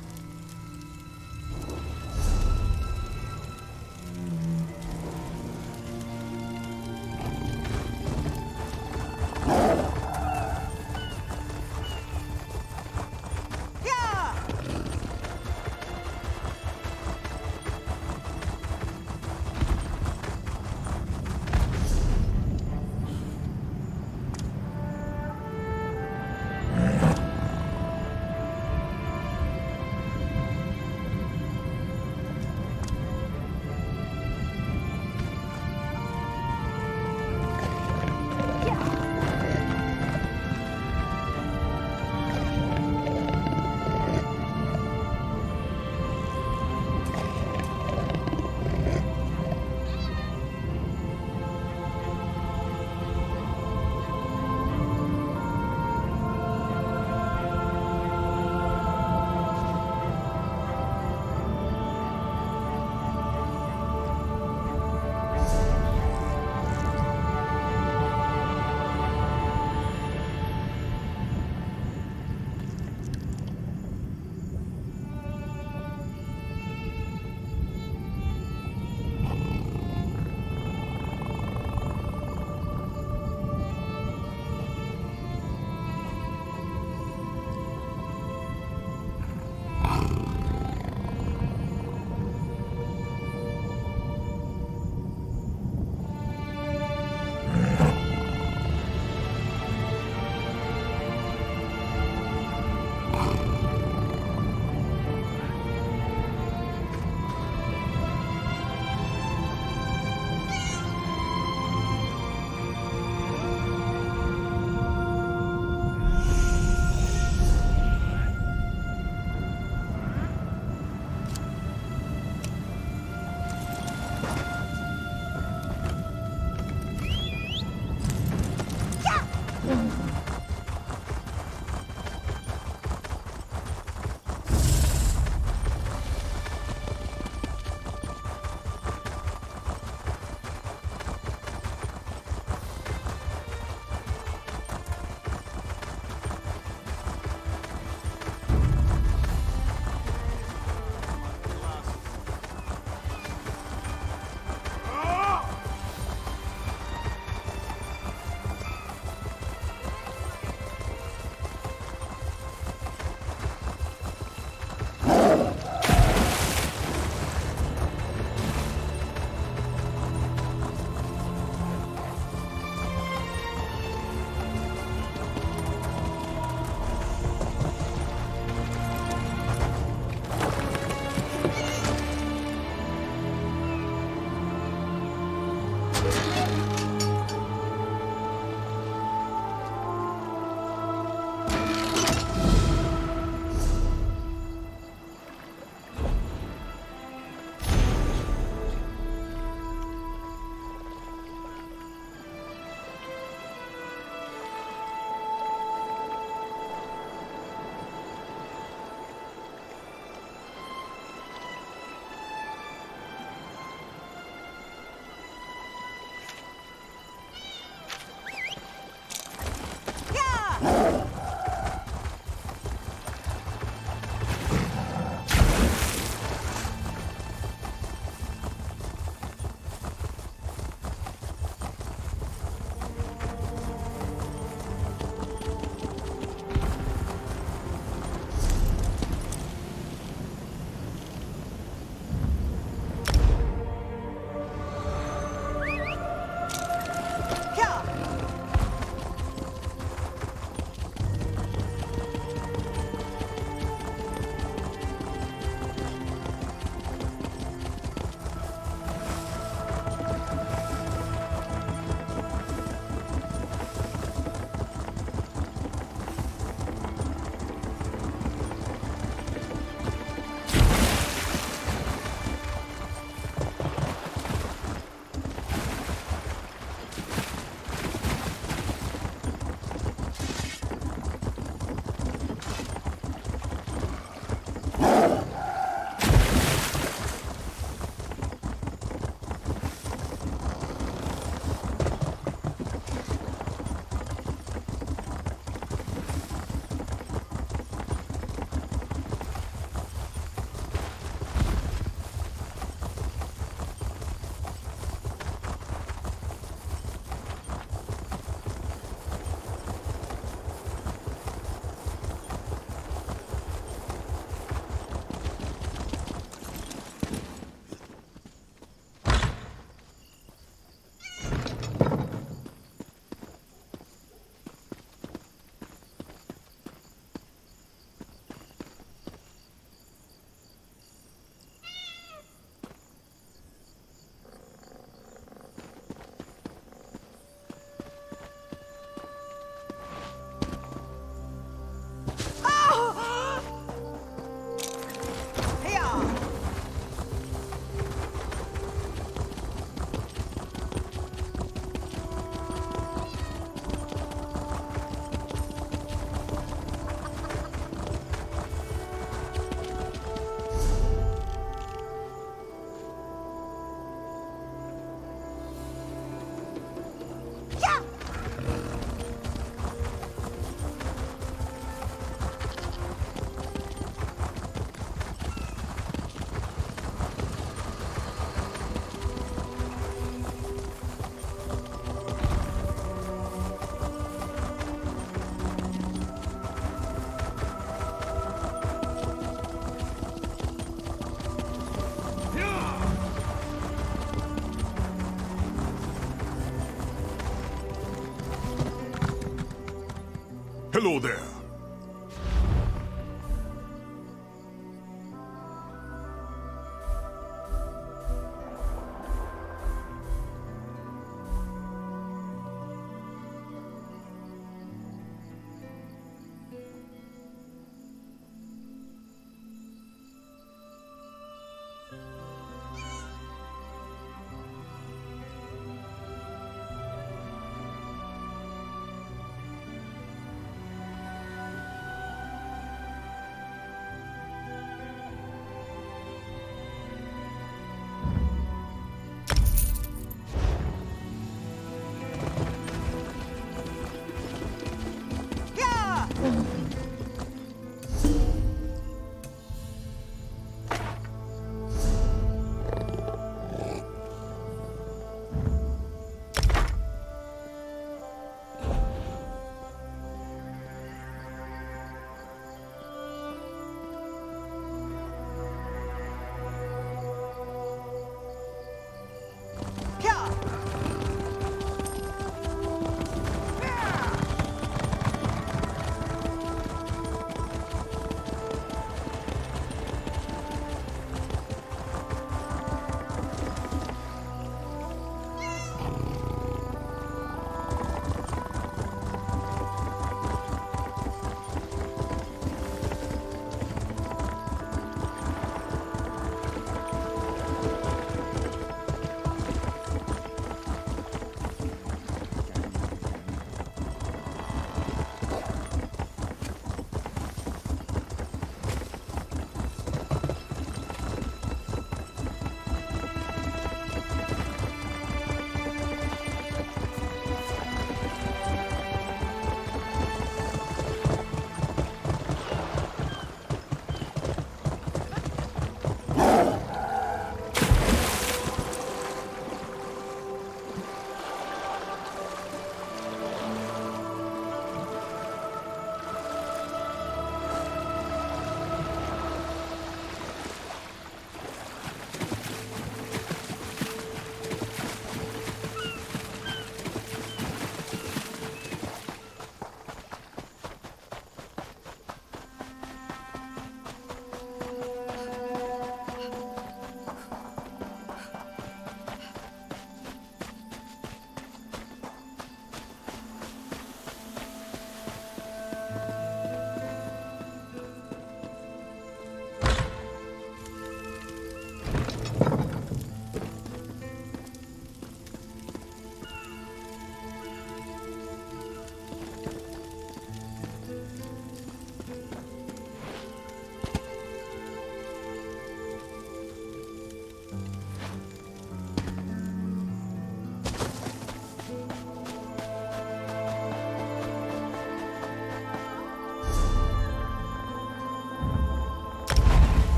Hello there.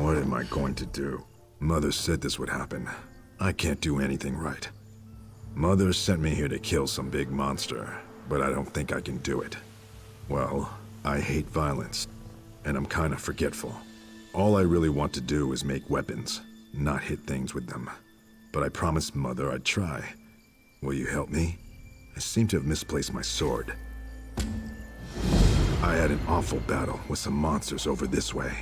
What am I going to do? Mother said this would happen. I can't do anything right. Mother sent me here to kill some big monster, but I don't think I can do it. Well, I hate violence, and I'm kind of forgetful. All I really want to do is make weapons, not hit things with them. But I promised Mother I'd try. Will you help me? I seem to have misplaced my sword. I had an awful battle with some monsters over this way.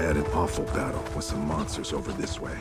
I had an awful battle with some monsters over this way.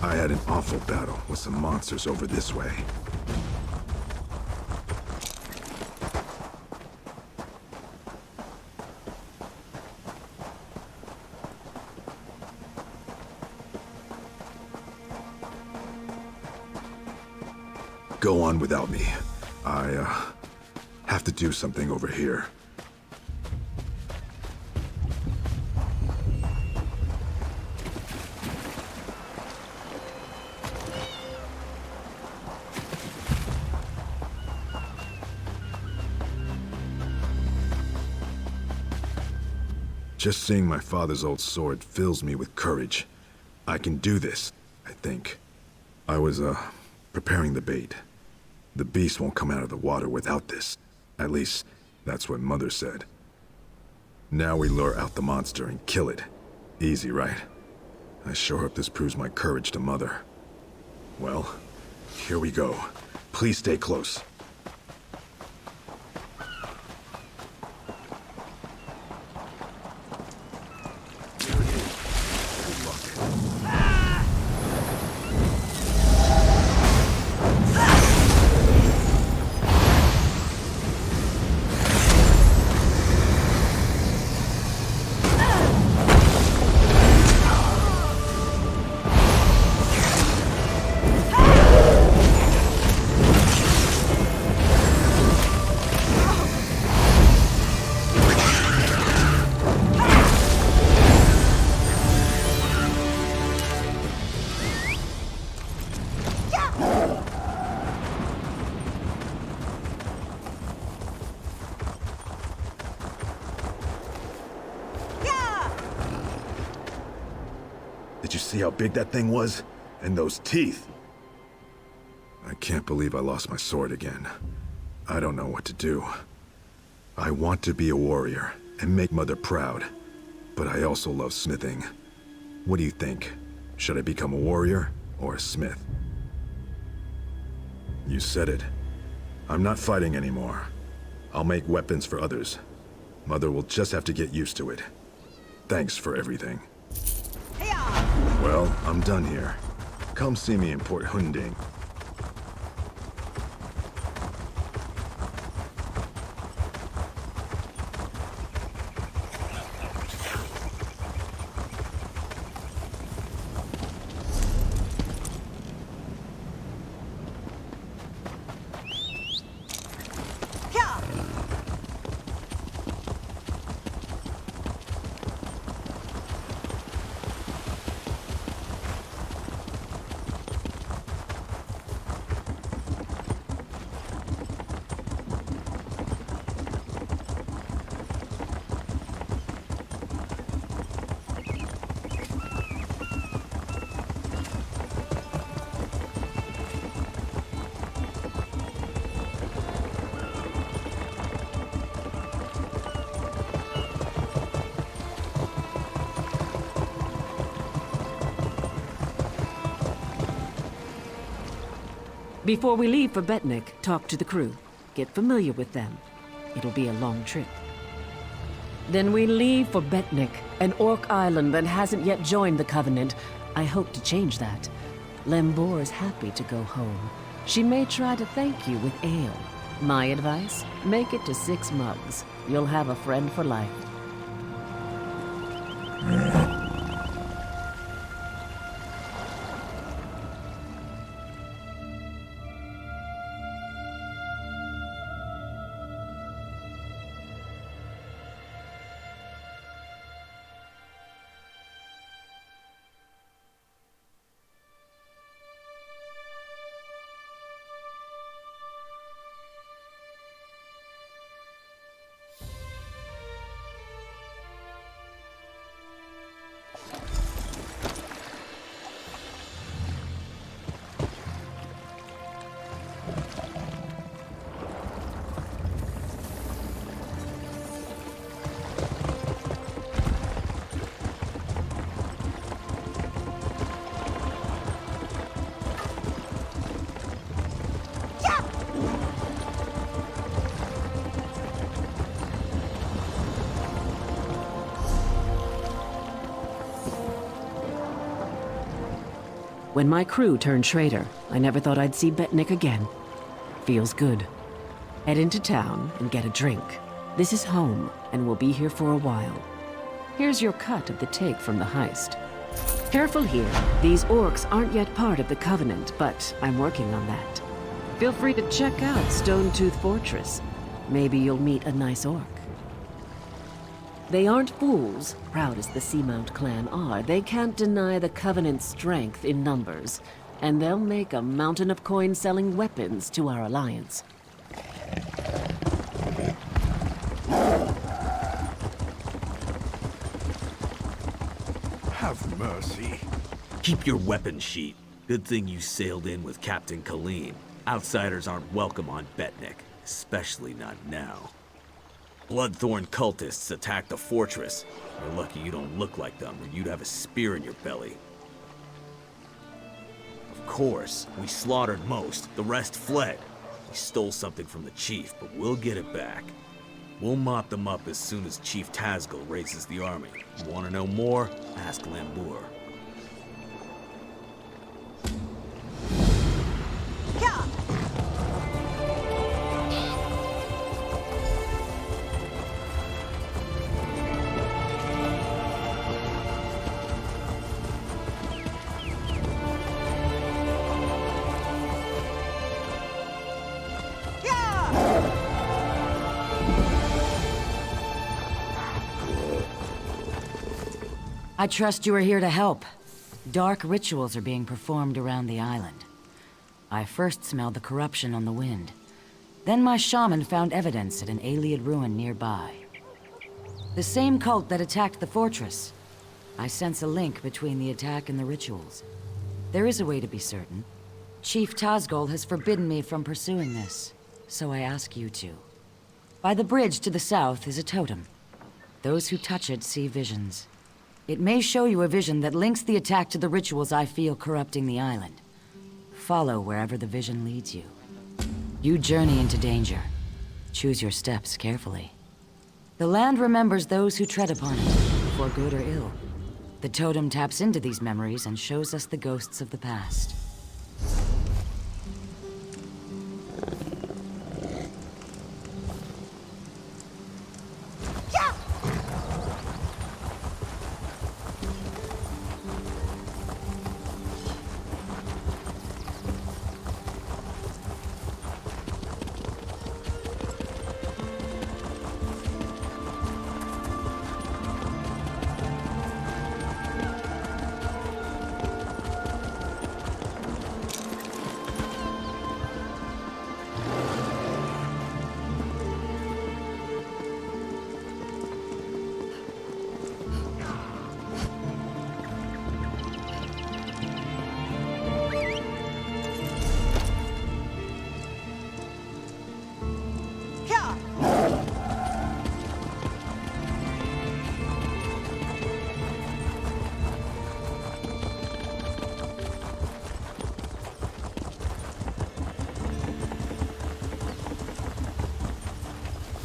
I had an awful battle with some monsters over this way. Go on without me. I, have to do something over here. Just seeing my father's old sword fills me with courage. I can do this, I think. I was, preparing the bait. The beast won't come out of the water without this. At least, that's what Mother said. Now we lure out the monster and kill it. Easy, right? I sure hope this proves my courage to Mother. Well, here we go. Please stay close. Did you see how big that thing was? And those teeth! I can't believe I lost my sword again. I don't know what to do. I want to be a warrior and make Mother proud, but I also love smithing. What do you think? Should I become a warrior or a smith? You said it. I'm not fighting anymore. I'll make weapons for others. Mother will just have to get used to it. Thanks for everything. Well, I'm done here. Come see me in Port Hunding. Before we leave for Betnik, talk to the crew. Get familiar with them. It'll be a long trip. Then we leave for Betnik, an orc island that hasn't yet joined the Covenant. I hope to change that. Lambor's happy to go home. She may try to thank you with ale. My advice? Make it to 6 mugs. You'll have a friend for life. When my crew turned traitor, I never thought I'd see Betnik again. Feels good. Head into town and get a drink. This is home, and we'll be here for a while. Here's your cut of the take from the heist. Careful here. These orcs aren't yet part of the Covenant, but I'm working on that. Feel free to check out Stonetooth Fortress. Maybe you'll meet a nice orc. They aren't fools, proud as the Seamount clan are. They can't deny the Covenant's strength in numbers, and they'll make a mountain of coin selling weapons to our alliance. Have mercy. Keep your weapon sheet. Good thing you sailed in with Captain Colleen. Outsiders aren't welcome on Betnik, especially not now. Bloodthorn cultists attacked the fortress. You're lucky you don't look like them, or you'd have a spear in your belly. Of course, we slaughtered most. The rest fled. We stole something from the chief, but we'll get it back. We'll mop them up as soon as Chief Tazgul raises the army. You want to know more? Ask Lambur. I trust you are here to help. Dark rituals are being performed around the island. I first smelled the corruption on the wind. Then my shaman found evidence at an Ayleid ruin nearby. The same cult that attacked the fortress. I sense a link between the attack and the rituals. There is a way to be certain. Chief Tazgul has forbidden me from pursuing this, so I ask you to. By the bridge to the south is a totem. Those who touch it see visions. It may show you a vision that links the attack to the rituals I feel corrupting the island. Follow wherever the vision leads you. You journey into danger. Choose your steps carefully. The land remembers those who tread upon it, for good or ill. The totem taps into these memories and shows us the ghosts of the past.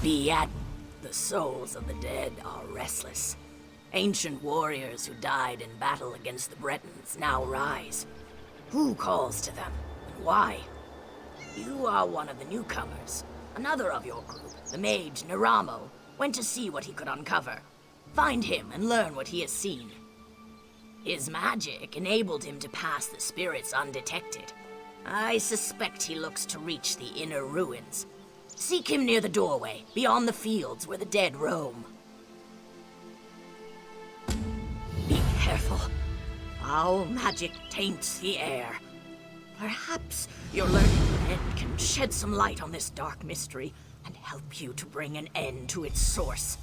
Be at the souls of the dead are restless. Ancient warriors who died in battle against the Bretons now rise. Who calls to them, and why? You are one of the newcomers. Another of your group, the mage Naramo, went to see what he could uncover. Find him and learn what he has seen. His magic enabled him to pass the spirits undetected. I suspect he looks to reach the inner ruins. Seek him near the doorway, beyond the fields where the dead roam. Be careful. Foul magic taints the air. Perhaps your learned friend can shed some light on this dark mystery and help you to bring an end to its source.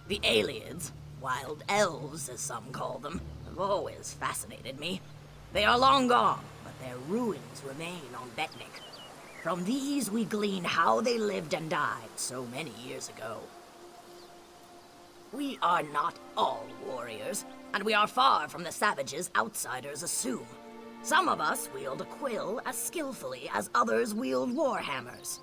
The Aliens, wild elves as some call them, have always fascinated me. They are long gone, but their ruins remain on Betnik. From these we glean how they lived and died so many years ago. We are not all warriors, and we are far from the savages outsiders assume. Some of us wield a quill as skillfully as others wield warhammers.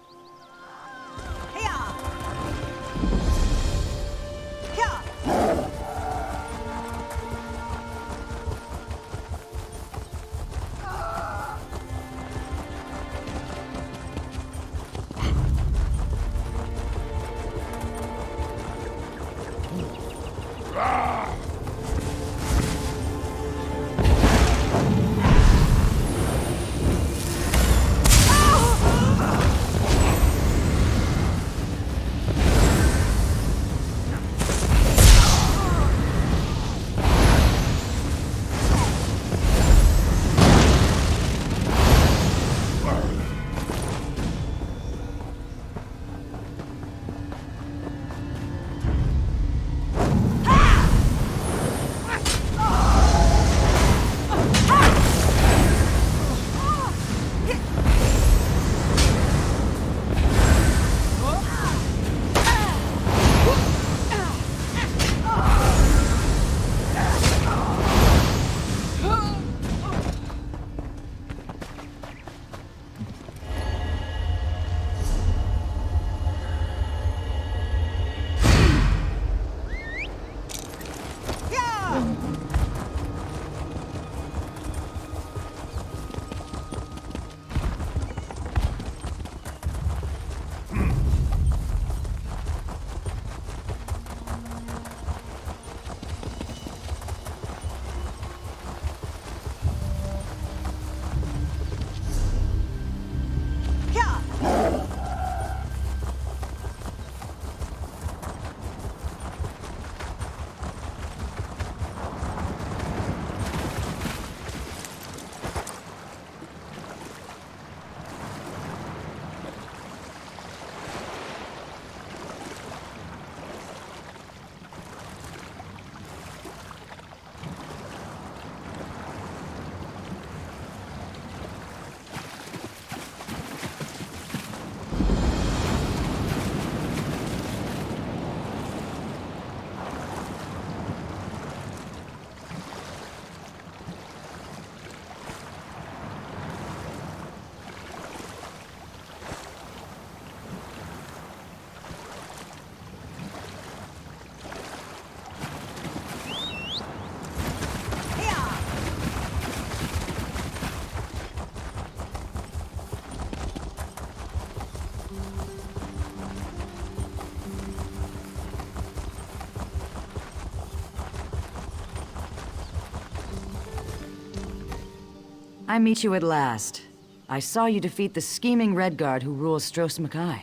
I meet you at last. I saw you defeat the scheming Redguard who rules Stros Makai.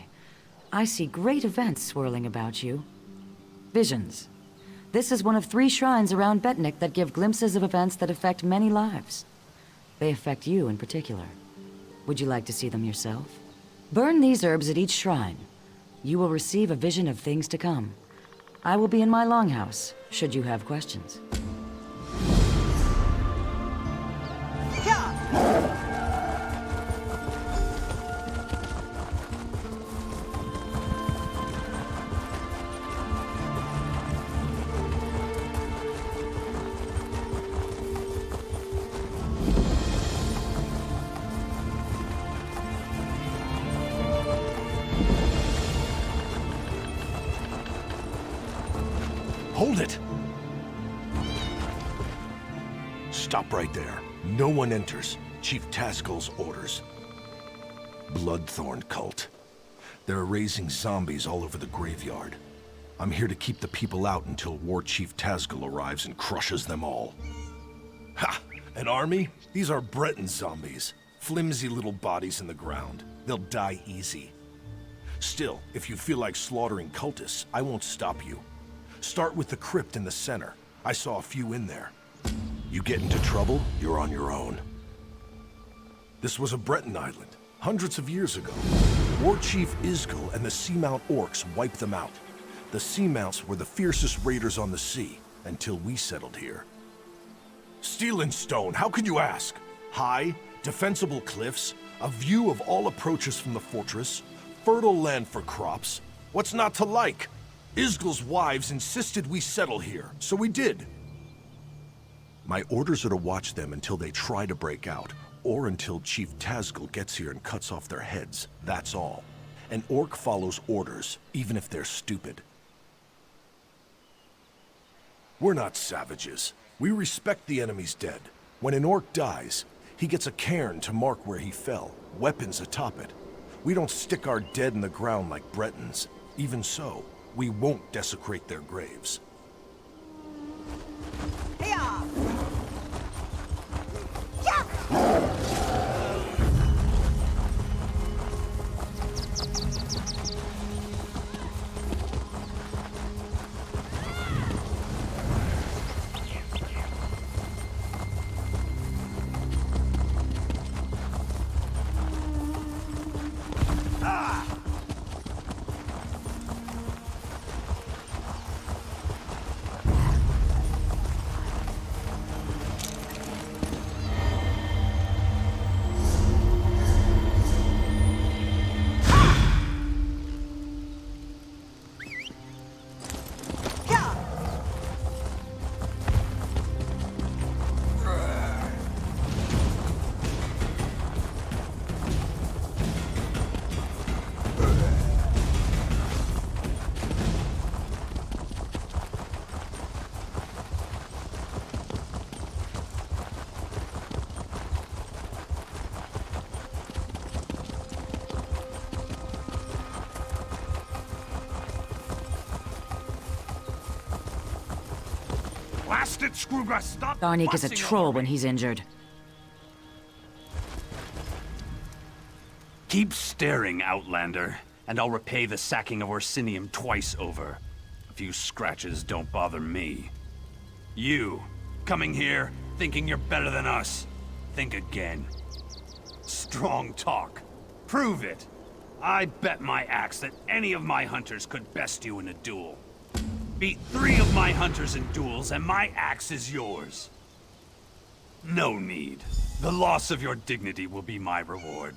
I see great events swirling about you. Visions. This is one of 3 shrines around Betnik that give glimpses of events that affect many lives. They affect you in particular. Would you like to see them yourself? Burn these herbs at each shrine. You will receive a vision of things to come. I will be in my longhouse, should you have questions. Hold it! Stop right there. No one enters. Chief Tazgul's orders. Bloodthorn cult. They're raising zombies all over the graveyard. I'm here to keep the people out until War Chief Tazgul arrives and crushes them all. Ha! An army? These are Breton zombies. Flimsy little bodies in the ground. They'll die easy. Still, if you feel like slaughtering cultists, I won't stop you. Start with the crypt in the center. I saw a few in there. You get into trouble, you're on your own. This was a Breton island, hundreds of years ago. War Chief Isgul and the Seamount Orcs wiped them out. The Seamounts were the fiercest raiders on the sea, until we settled here. Steel and stone, how could you ask? High, defensible cliffs, a view of all approaches from the fortress, fertile land for crops. What's not to like? Isgul's wives insisted we settle here, so we did. My orders are to watch them until they try to break out, or until Chief Tazgul gets here and cuts off their heads, that's all. An orc follows orders, even if they're stupid. We're not savages. We respect the enemy's dead. When an orc dies, he gets a cairn to mark where he fell, weapons atop it. We don't stick our dead in the ground like Bretons. Even so, we won't desecrate their graves. Tharnik is a troll when he's injured. Keep staring, Outlander, and I'll repay the sacking of Orsinium twice over. A few scratches don't bother me. You, coming here, thinking you're better than us. Think again. Strong talk. Prove it. I bet my axe that any of my hunters could best you in a duel. Beat 3 of my hunters in duels, and my axe is yours. No need. The loss of your dignity will be my reward.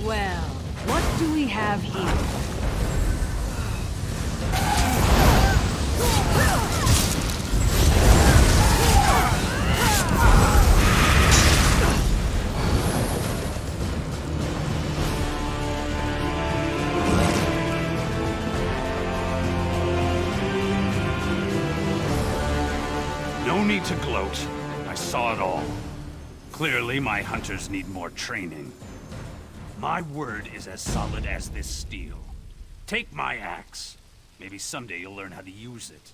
Well, what do we have here? No need to gloat. I saw it all. Clearly, my hunters need more training. My word is as solid as this steel. Take my axe. Maybe someday you'll learn how to use it.